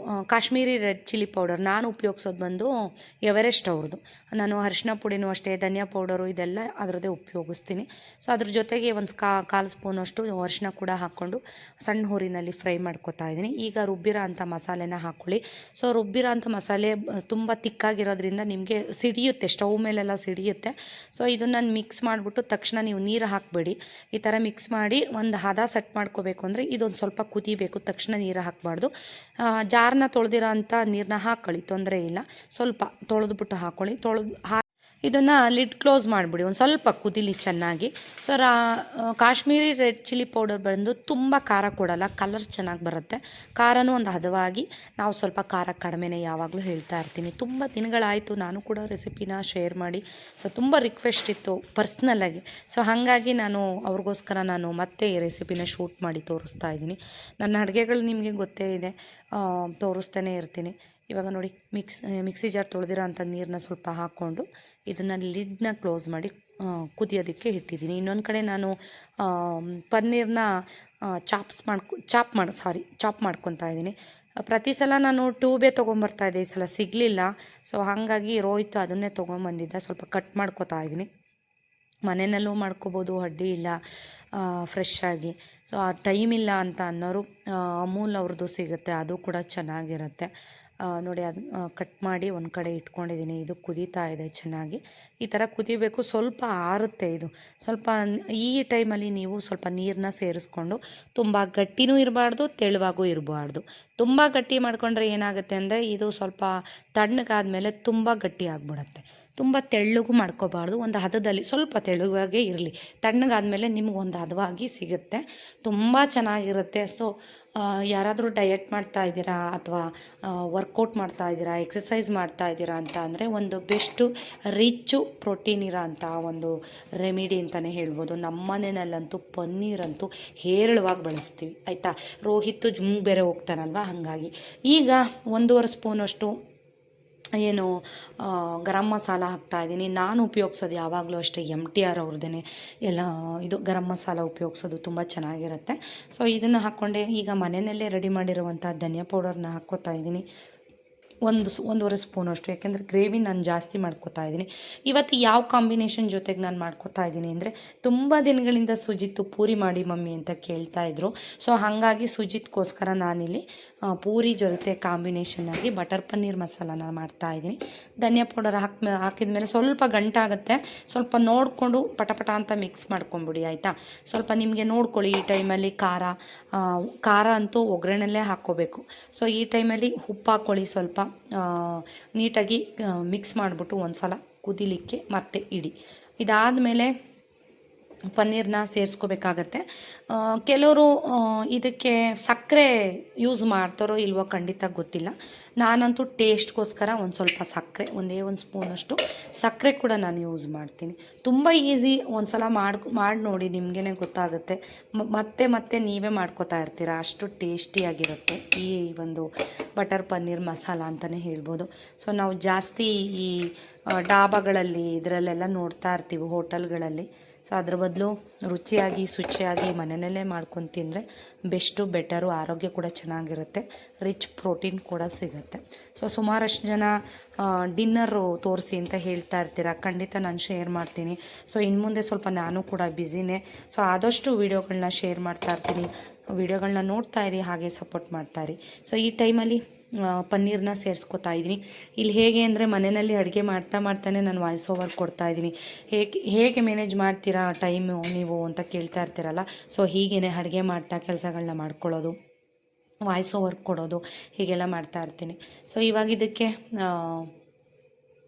ಕಾಶ್ಮೀರಿ ರೆಡ್ ಚಿಲ್ಲಿ ಪೌಡರ್. ನಾನು ಉಪಯೋಗಿಸೋದು ಬಂದು ಎವರೆಸ್ಟ್ ಅವ್ರದ್ದು. ನಾನು ಅರಿಶಿನ ಪುಡಿನೂ ಅಷ್ಟೇ, ಧನಿಯಾ ಪೌಡರು ಇದೆಲ್ಲ ಅದರದ್ದೇ ಉಪಯೋಗಿಸ್ತೀನಿ. ಸೊ ಅದ್ರ ಜೊತೆಗೆ ಒಂದು 1/4 ಸ್ಪೂನಷ್ಟು ಅರಿಶಿನ ಕೂಡ ಹಾಕ್ಕೊಂಡು ಸಣ್ಣ ಹುರಿನಲ್ಲಿ ಫ್ರೈ ಮಾಡ್ಕೊತಾ ಇದ್ದೀನಿ. ಈಗ ರುಬ್ಬಿರೋ ಅಂಥ ಮಸಾಲೆನ ಹಾಕ್ಕೊಳ್ಳಿ. ಸೊ ರುಬ್ಬಿರೋ ಅಂಥ ಮಸಾಲೆ ತುಂಬ ತಿಕ್ಕಾಗಿರೋದ್ರಿಂದ ನಿಮಗೆ ಸಿಡಿಯುತ್ತೆ, ಸ್ಟವ್ ಮೇಲೆಲ್ಲ ಸಿಡಿಯುತ್ತೆ. ಸೊ ಇದನ್ನು ಮಿಕ್ಸ್ ಮಾಡಿಬಿಟ್ಟು ತಕ್ಷಣ ನೀವು ನೀರು ಹಾಕಬೇಡಿ. ಈ ಥರ ಮಿಕ್ಸ್ ಮಾಡಿ ಒಂದು ಹದ ಸೆಟ್ ಮಾಡ್ಕೋಬೇಕು ಅಂದರೆ ಇದೊಂದು ಸ್ವಲ್ಪ ಕುದಿಬೇಕು, ತಕ್ಷಣ ನೀರು ಹಾಕಬಾರ್ದು. ಜಾರನ್ನ ತೊಳೆದಿರೋ ಅಂಥ ನೀರನ್ನ ಹಾಕ್ಕೊಳ್ಳಿ, ತೊಂದರೆ ಇಲ್ಲ. ಸ್ವಲ್ಪ ತೊಳೆದ್ಬಿಟ್ಟು ಹಾಕ್ಕೊಳ್ಳಿ. ಇದನ್ನು ಲಿಡ್ ಕ್ಲೋಸ್ ಮಾಡಿಬಿಡಿ, ಒಂದು ಸ್ವಲ್ಪ ಕುದಿಲಿ ಚೆನ್ನಾಗಿ. So Kashmiri red chilli powder ಬಂದು ತುಂಬ ಖಾರ ಕೊಡಲ್ಲ, ಕಲರ್ ಚೆನ್ನಾಗಿ ಬರುತ್ತೆ. ಖಾರನೂ ಒಂದು ಹದವಾಗಿ, ನಾವು ಸ್ವಲ್ಪ ಖಾರ ಕಡಿಮೆನೇ ಯಾವಾಗಲೂ ಹೇಳ್ತಾ ಇರ್ತೀನಿ. ತುಂಬ ದಿನಗಳಾಯಿತು ನಾನು ಕೂಡ ರೆಸಿಪಿನ ಶೇರ್ ಮಾಡಿ. ಸೊ ತುಂಬ ರಿಕ್ವೆಸ್ಟ್ ಇತ್ತು ಪರ್ಸ್ನಲ್ಲಾಗಿ. ಸೊ ಹಾಗಾಗಿ ನಾನು ಅವ್ರಿಗೋಸ್ಕರ ಮತ್ತೆ ಈ ರೆಸಿಪಿನ ಶೂಟ್ ಮಾಡಿ ತೋರಿಸ್ತಾ ಇದ್ದೀನಿ. ನನ್ನ ಅಡುಗೆಗಳು ನಿಮಗೆ ಗೊತ್ತೇ ಇದೆ, ತೋರಿಸ್ತಾನೆ ಇರ್ತೀನಿ. ಇವಾಗ ನೋಡಿ, ಮಿಕ್ಸಿ ಜಾರ್ ತೊಳೆದಿರೋ ಅಂಥ ನೀರನ್ನ ಸ್ವಲ್ಪ ಹಾಕ್ಕೊಂಡು ಇದನ್ನು ಲಿಡ್ನ ಕ್ಲೋಸ್ ಮಾಡಿ ಕುದಿಯೋದಕ್ಕೆ ಇಟ್ಟಿದ್ದೀನಿ. ಇನ್ನೊಂದು ಕಡೆ ನಾನು ಪನ್ನೀರನ್ನ ಚಾಪ್ ಮಾಡ್ಕೊತಾ ಇದ್ದೀನಿ. ಪ್ರತಿ ಸಲ ನಾನು ಟ್ಯೂಬೇ ತೊಗೊಂಬರ್ತಾಯಿದ್ದೆ, ಈ ಸಲ ಸಿಗಲಿಲ್ಲ. ಸೊ ಹಾಗಾಗಿ ರೋಹಿತ್ ಅದನ್ನೇ ತೊಗೊಂಬಂದಿದ್ದ, ಸ್ವಲ್ಪ ಕಟ್ ಮಾಡ್ಕೊತಾ ಇದ್ದೀನಿ. ಮನೆಯಲ್ಲೂ ಮಾಡ್ಕೋಬೋದು, ಅಡ್ಡಿ ಇಲ್ಲ, ಫ್ರೆಶ್ ಆಗಿ. ಸೊ ಆ ಟೈಮ್ ಇಲ್ಲ ಅಂತ ಅನ್ನೋರು ಅಮೂಲ್ ಅವ್ರದ್ದು ಸಿಗುತ್ತೆ, ಅದು ಕೂಡ ಚೆನ್ನಾಗಿರುತ್ತೆ. ನೋಡಿ, ಅದು ಕಟ್ ಮಾಡಿ ಒಂದು ಕಡೆ ಇಟ್ಕೊಂಡಿದ್ದೀನಿ. ಇದು ಕುದೀತಾ ಇದೆ ಚೆನ್ನಾಗಿ, ಈ ಥರ ಕುದಿಬೇಕು. ಸ್ವಲ್ಪ ಆರುತ್ತೆ ಇದು. ಸ್ವಲ್ಪ ಈ ಟೈಮಲ್ಲಿ ನೀವು ಸ್ವಲ್ಪ ನೀರನ್ನ ಸೇರಿಸ್ಕೊಂಡು, ತುಂಬ ಗಟ್ಟಿನೂ ಇರಬಾರ್ದು, ತೆಳುವಾಗೂ ಇರಬಾರ್ದು. ತುಂಬ ಗಟ್ಟಿ ಮಾಡ್ಕೊಂಡ್ರೆ ಏನಾಗುತ್ತೆ ಅಂದರೆ ಇದು ಸ್ವಲ್ಪ ತಣ್ಣಗಾದ್ಮೇಲೆ ತುಂಬ ಗಟ್ಟಿ ಆಗಿಬಿಡುತ್ತೆ. ತುಂಬ ತೆಳ್ಳಗೂ ಮಾಡ್ಕೋಬಾರ್ದು, ಒಂದು ಹದದಲ್ಲಿ ಸ್ವಲ್ಪ ತೆಳುವಾಗೇ ಇರಲಿ. ತಣ್ಣಗಾದ್ಮೇಲೆ ನಿಮಗೊಂದು ಹದವಾಗಿ ಸಿಗುತ್ತೆ, ತುಂಬ ಚೆನ್ನಾಗಿರುತ್ತೆ. ಸೊ ಯಾರಾದರೂ ಡಯಟ್ ಮಾಡ್ತಾ ಇದ್ದೀರಾ ಅಥವಾ ವರ್ಕೌಟ್ ಮಾಡ್ತಾ ಇದ್ದೀರಾ, ಎಕ್ಸಸೈಸ್ ಮಾಡ್ತಾ ಇದ್ದೀರಾ ಅಂತ ಅಂದರೆ ಒಂದು ಬೆಸ್ಟು ರಿಚ್ಚು ಪ್ರೋಟೀನ್ ಇರೋ ಅಂಥ ಒಂದು ರೆಮಿಡಿ ಅಂತಲೇ ಹೇಳ್ಬೋದು. ನಮ್ಮ ಮನೆಯಲ್ಲಂತೂ ಪನ್ನೀರಂತೂ ಹೇರಳವಾಗಿ ಬಳಸ್ತೀವಿ, ಆಯಿತಾ. ರೋಹಿತ್ ಜಿಮ್ಗೆ ಬೇರೆ ಹೋಗ್ತಾನಲ್ವ, ಹಾಗಾಗಿ. ಈಗ 1.5 ಸ್ಪೂನಷ್ಟು ಏನು ಗರಂ ಮಸಾಲ ಹಾಕ್ತಾಯಿದ್ದೀನಿ. ನಾನು ಉಪಯೋಗಿಸೋದು ಯಾವಾಗಲೂ ಅಷ್ಟೇ MTR ಅವ್ರದ್ದೇ ಎಲ್ಲ ಇದು ಗರಂ ಮಸಾಲ ಉಪಯೋಗಿಸೋದು ತುಂಬ ಚೆನ್ನಾಗಿರುತ್ತೆ. ಸೊ ಇದನ್ನು ಹಾಕ್ಕೊಂಡೆ. ಈಗ ಮನೆಯಲ್ಲೇ ರೆಡಿ ಮಾಡಿರುವಂಥ ಧನಿಯಾ ಪೌಡರ್ನ ಹಾಕ್ಕೋತಾ ಇದ್ದೀನಿ, 1.5 ಸ್ಪೂನಷ್ಟು. ಯಾಕೆಂದರೆ ಗ್ರೇವಿ ನಾನು ಜಾಸ್ತಿ ಮಾಡ್ಕೋತಾ ಇದ್ದೀನಿ. ಇವತ್ತು ಯಾವ ಕಾಂಬಿನೇಷನ್ ಜೊತೆಗೆ ನಾನು ಮಾಡ್ಕೋತಾ ಇದ್ದೀನಿ ಅಂದರೆ, ತುಂಬ ದಿನಗಳಿಂದ ಸುಜಿತ್ತು ಪೂರಿ ಮಾಡಿ ಮಮ್ಮಿ ಅಂತ ಕೇಳ್ತಾಯಿದ್ರು. ಸೊ ಹಾಗಾಗಿ ಸುಜಿತ್ಗೋಸ್ಕರ ನಾನಿಲ್ಲಿ ಪೂರಿ ಜೊತೆ ಕಾಂಬಿನೇಷನ್ನಾಗಿ ಬಟರ್ ಪನ್ನೀರ್ ಮಸಾಲಾನ ಮಾಡ್ತಾಯಿದ್ದೀನಿ. ಧನಿಯಾ ಪೌಡರ್ ಹಾಕಿದ್ಮೇಲೆ ಸ್ವಲ್ಪ ಗಂಟಾಗುತ್ತೆ, ಸ್ವಲ್ಪ ನೋಡಿಕೊಂಡು ಪಟ ಅಂತ ಮಿಕ್ಸ್ ಮಾಡ್ಕೊಂಬಿಡಿ, ಆಯಿತಾ. ಸ್ವಲ್ಪ ನಿಮಗೆ ನೋಡ್ಕೊಳ್ಳಿ ಈ ಟೈಮಲ್ಲಿ ಖಾರ ಅಂತೂ ಒಗ್ಗರಣೆಲ್ಲೇ ಹಾಕ್ಕೋಬೇಕು. ಸೊ ಈ ಟೈಮಲ್ಲಿ ಉಪ್ಪು ಹಾಕ್ಕೊಳ್ಳಿ, ಸ್ವಲ್ಪ ನೀಟಾಗಿ ಮಿಕ್ಸ್ ಮಾಡಿಬಿಟ್ಟು ಒಂದು ಸಲ ಕುದಿಲಿಕ್ಕೆ ಮತ್ತೆ ಇಡಿ. ಇದಾದಮೇಲೆ ಪನ್ನೀರನ್ನ ಸೇರಿಸ್ಕೋಬೇಕಾಗತ್ತೆ. ಕೆಲವರು ಇದಕ್ಕೆ ಸಕ್ಕರೆ ಯೂಸ್ ಮಾಡ್ತಾರೋ ಇಲ್ವೋ ಖಂಡಿತ ಗೊತ್ತಿಲ್ಲ. ನಾನಂತೂ ಟೇಸ್ಟ್ಗೋಸ್ಕರ ಒಂದು ಸ್ವಲ್ಪ ಸಕ್ಕರೆ, ಒಂದು ಸ್ಪೂನಷ್ಟು ಸಕ್ಕರೆ ಕೂಡ ನಾನು ಯೂಸ್ ಮಾಡ್ತೀನಿ. ತುಂಬ ಈಸಿ, ಒಂದು ಸಲ ಮಾಡಿ ನೋಡಿ, ನಿಮಗೇ ಗೊತ್ತಾಗುತ್ತೆ. ಮತ್ತೆ ನೀವೇ ಮಾಡ್ಕೋತಾ ಇರ್ತೀರ, ಅಷ್ಟು ಟೇಸ್ಟಿಯಾಗಿರುತ್ತೆ ಈ ಒಂದು ಬಟರ್ ಪನ್ನೀರ್ ಮಸಾಲ ಅಂತಲೇ ಹೇಳ್ಬೋದು. ಸೊ ನಾವು ಜಾಸ್ತಿ ಈ ಡಾಬಾಗಳಲ್ಲಿ ಇದರಲ್ಲೆಲ್ಲ ನೋಡ್ತಾ ಇರ್ತೀವಿ, ಹೋಟೆಲ್ಗಳಲ್ಲಿ. ಸೊ ಅದ್ರ ಬದಲು ರುಚಿಯಾಗಿ ಶುಚಿಯಾಗಿ ಮನೆಯಲ್ಲೇ ಮಾಡ್ಕೊಂಡು ತಿಂದರೆ ಬೆಟರು, ಆರೋಗ್ಯ ಕೂಡ ಚೆನ್ನಾಗಿರುತ್ತೆ, ರಿಚ್ ಪ್ರೋಟೀನ್ ಕೂಡ ಸಿಗುತ್ತೆ. ಸೊ ಸುಮಾರಷ್ಟು ಜನ ಡಿನ್ನರು ತೋರಿಸಿ ಅಂತ ಹೇಳ್ತಾ ಇರ್ತೀರ, ಖಂಡಿತ ನಾನು ಶೇರ್ ಮಾಡ್ತೀನಿ. ಸೊ ಇನ್ನು ಮುಂದೆ ಸ್ವಲ್ಪ ನಾನು ಕೂಡ ಬ್ಯುಸಿನೇ. ಸೊ ಆದಷ್ಟು ವೀಡಿಯೋಗಳನ್ನ ಶೇರ್ ಮಾಡ್ತಾ ಇರ್ತೀನಿ, ವೀಡಿಯೋಗಳನ್ನ ನೋಡ್ತಾ ಇರಿ, ಹಾಗೆ ಸಪೋರ್ಟ್ ಮಾಡ್ತಾಯಿರಿ. ಸೊ ಈ ಟೈಮಲ್ಲಿ ಪನ್ನೀರನ್ನ ಸೇರಿಸ್ಕೊತಾ ಇದ್ದೀನಿ. ಇಲ್ಲಿ ಹೇಗೆ ಅಂದರೆ, ಮನೆಯಲ್ಲಿ ಅಡುಗೆ ಮಾಡ್ತಾನೆ ನಾನು ವಾಯ್ಸ್ ಓವರ್ ಕೊಡ್ತಾಯಿದ್ದೀನಿ. ಹೇಗೆ ಮ್ಯಾನೇಜ್ ಮಾಡ್ತೀರಾ ಟೈಮು ನೀವು ಅಂತ ಕೇಳ್ತಾ ಇರ್ತೀರಲ್ಲ. ಸೊ ಹೀಗೇ ಅಡುಗೆ ಮಾಡ್ತಾ ಕೆಲಸಗಳನ್ನ ಮಾಡ್ಕೊಳ್ಳೋದು, ವಾಯ್ಸ್ ಓವರ್ ಕೊಡೋದು, ಹೀಗೆಲ್ಲ ಮಾಡ್ತಾ ಇರ್ತೀನಿ. ಸೊ ಇವಾಗ ಇದಕ್ಕೆ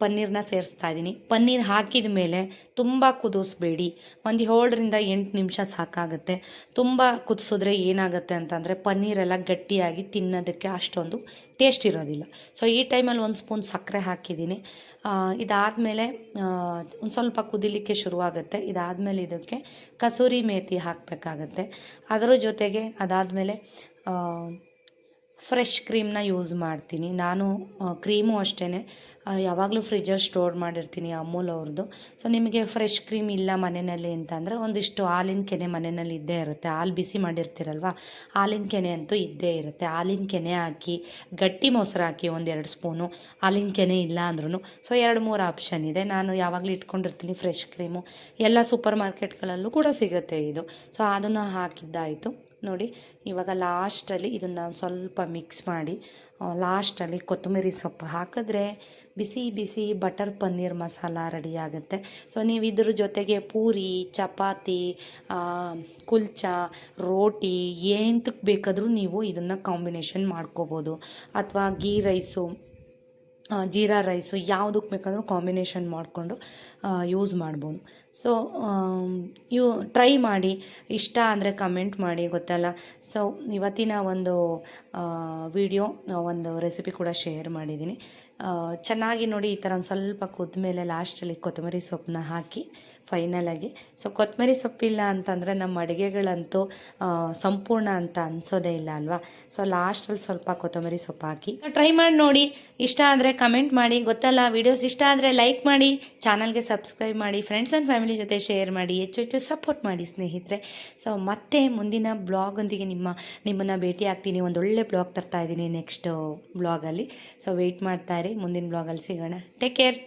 ಪನ್ನೀರನ್ನ ಸೇರಿಸ್ತಾ ಇದ್ದೀನಿ. ಪನ್ನೀರ್ ಹಾಕಿದ ಮೇಲೆ ತುಂಬ ಕುದಿಸ್ಬೇಡಿ, ಒಂದು 7-8 ನಿಮಿಷ ಸಾಕಾಗುತ್ತೆ. ತುಂಬ ಕುದಿಸಿದ್ರೆ ಏನಾಗುತ್ತೆ ಅಂತಂದರೆ ಪನ್ನೀರೆಲ್ಲ ಗಟ್ಟಿಯಾಗಿ ತಿನ್ನೋದಕ್ಕೆ ಅಷ್ಟೊಂದು ಟೇಸ್ಟ್ ಇರೋದಿಲ್ಲ. ಸೊ ಈ ಟೈಮಲ್ಲಿ 1 ಸ್ಪೂನ್ ಸಕ್ಕರೆ ಹಾಕಿದ್ದೀನಿ. ಇದಾದಮೇಲೆ ಒಂದು ಸ್ವಲ್ಪ ಕುದಿಲಿಕ್ಕೆ ಶುರುವಾಗುತ್ತೆ. ಇದಾದಮೇಲೆ ಇದಕ್ಕೆ ಕಸೂರಿ ಮೇಥಿ ಹಾಕಬೇಕಾಗತ್ತೆ. ಅದರ ಜೊತೆಗೆ ಅದಾದಮೇಲೆ ಫ್ರೆಶ್ ಕ್ರೀಮ್ನ ಯೂಸ್ ಮಾಡ್ತೀನಿ ನಾನು. ಕ್ರೀಮು ಅಷ್ಟೇ ಯಾವಾಗಲೂ ಫ್ರಿಜ್ಜಲ್ಲಿ ಸ್ಟೋರ್ ಮಾಡಿರ್ತೀನಿ, ಅಮೂಲ್ ಅವ್ರದ್ದು. ಸೊ ನಿಮಗೆ ಫ್ರೆಶ್ ಕ್ರೀಮ್ ಇಲ್ಲ ಮನೆಯಲ್ಲಿ ಅಂತಂದರೆ ಒಂದಿಷ್ಟು ಹಾಲಿನ ಕೆನೆ ಮನೆಯಲ್ಲಿ ಇದ್ದೇ ಇರುತ್ತೆ. ಹಾಲು ಬಿಸಿ ಮಾಡಿರ್ತೀರಲ್ವ, ಹಾಲಿನ ಕೆನೆ ಅಂತೂ ಇದ್ದೇ ಇರುತ್ತೆ. ಹಾಲಿನ ಕೆನೆ ಹಾಕಿ, ಗಟ್ಟಿ ಮೊಸರು ಹಾಕಿ 1-2 ಸ್ಪೂನು. ಹಾಲಿನ ಕೆನೆ ಇಲ್ಲ ಅಂದ್ರೂ ಸೊ 2-3 ಆಪ್ಷನ್ ಇದೆ. ನಾನು ಯಾವಾಗಲೂ ಇಟ್ಕೊಂಡಿರ್ತೀನಿ ಫ್ರೆಶ್ ಕ್ರೀಮು, ಎಲ್ಲ ಸೂಪರ್ ಮಾರ್ಕೆಟ್ಗಳಲ್ಲೂ ಕೂಡ ಸಿಗುತ್ತೆ ಇದು. ಸೊ ಅದನ್ನು ಹಾಕಿದ್ದಾಯಿತು. ನೋಡಿ, ಇವಾಗ ಲಾಸ್ಟಲ್ಲಿ ಇದನ್ನು ಸ್ವಲ್ಪ ಮಿಕ್ಸ್ ಮಾಡಿ, ಲಾಸ್ಟಲ್ಲಿ ಕೊತ್ತಂಬರಿ ಸೊಪ್ಪು ಹಾಕಿದ್ರೆ ಬಿಸಿ ಬಟರ್ ಪನ್ನೀರ್ ಮಸಾಲ ರೆಡಿ ಆಗುತ್ತೆ. ಸೊ ನೀವು ಇದ್ರ ಜೊತೆಗೆ ಪೂರಿ, ಚಪಾತಿ, ಕುಲ್ಚಾ, ರೋಟಿ ಏನಕ್ಕೆ ಬೇಕಾದರೂ ನೀವು ಇದನ್ನು ಕಾಂಬಿನೇಷನ್ ಮಾಡ್ಕೋಬೋದು. ಅಥವಾ ಗೀ ರೈಸು ಜೀರಾ ರೈಸು ಯಾವುದಕ್ಕೆ ಬೇಕಂದ್ರೂ ಕಾಂಬಿನೇಷನ್ ಮಾಡಿಕೊಂಡು ಯೂಸ್ ಮಾಡ್ಬೋದು. ಸೊ ಇವು ಟ್ರೈ ಮಾಡಿ, ಇಷ್ಟ ಅಂದರೆ ಕಮೆಂಟ್ ಮಾಡಿ, ಗೊತ್ತಲ್ಲ. ಸೊ ಇವತ್ತಿನ ಒಂದು ವಿಡಿಯೋ ಒಂದು ರೆಸಿಪಿ ಕೂಡ ಶೇರ್ ಮಾಡಿದ್ದೀನಿ. ಚೆನ್ನಾಗಿ ನೋಡಿ, ಈ ಥರ ಒಂದು ಸ್ವಲ್ಪ ಕುದ್ಮೇಲೆ ಲಾಸ್ಟಲ್ಲಿ ಕೊತ್ತಂಬರಿ ಸೊಪ್ಪನ್ನ ಹಾಕಿ ಫೈನಲಾಗಿ. ಸೊ ಕೊತ್ತಂಬರಿ ಸೊಪ್ಪಿಲ್ಲ ಅಂತಂದರೆ ನಮ್ಮ ಅಡುಗೆಗಳಂತೂ ಸಂಪೂರ್ಣ ಅಂತ ಅನಿಸೋದೇ ಇಲ್ಲ ಅಲ್ವಾ. ಸೊ ಲಾಸ್ಟಲ್ಲಿ ಸ್ವಲ್ಪ ಕೊತ್ತಂಬರಿ ಸೊಪ್ಪು ಹಾಕಿ ಟ್ರೈ ಮಾಡಿ ನೋಡಿ. ಇಷ್ಟ ಆದರೆ ಕಮೆಂಟ್ ಮಾಡಿ, ಗೊತ್ತಲ್ಲ. ವೀಡಿಯೋಸ್ ಇಷ್ಟ ಆದರೆ ಲೈಕ್ ಮಾಡಿ, ಚಾನಲ್ಗೆ ಸಬ್ಸ್ಕ್ರೈಬ್ ಮಾಡಿ, ಫ್ರೆಂಡ್ಸ್ ಆ್ಯಂಡ್ ಫ್ಯಾಮಿಲಿ ಜೊತೆ ಶೇರ್ ಮಾಡಿ, ಹೆಚ್ಚು ಸಪೋರ್ಟ್ ಮಾಡಿ ಸ್ನೇಹಿತರೆ. ಸೊ ಮತ್ತೆ ಮುಂದಿನ ಬ್ಲಾಗೊಂದಿಗೆ ನಿಮ್ಮನ್ನು ಭೇಟಿ ಆಗ್ತೀನಿ. ಒಂದೊಳ್ಳೆ ಬ್ಲಾಗ್ ತರ್ತಾ ಇದ್ದೀನಿ ನೆಕ್ಸ್ಟ್ ಬ್ಲಾಗಲ್ಲಿ. ಸೊ ವೆಯ್ಟ್ ಮಾಡ್ತಾ ಇರಿ, ಮುಂದಿನ ಬ್ಲಾಗಲ್ಲಿ ಸಿಗೋಣ. Take care.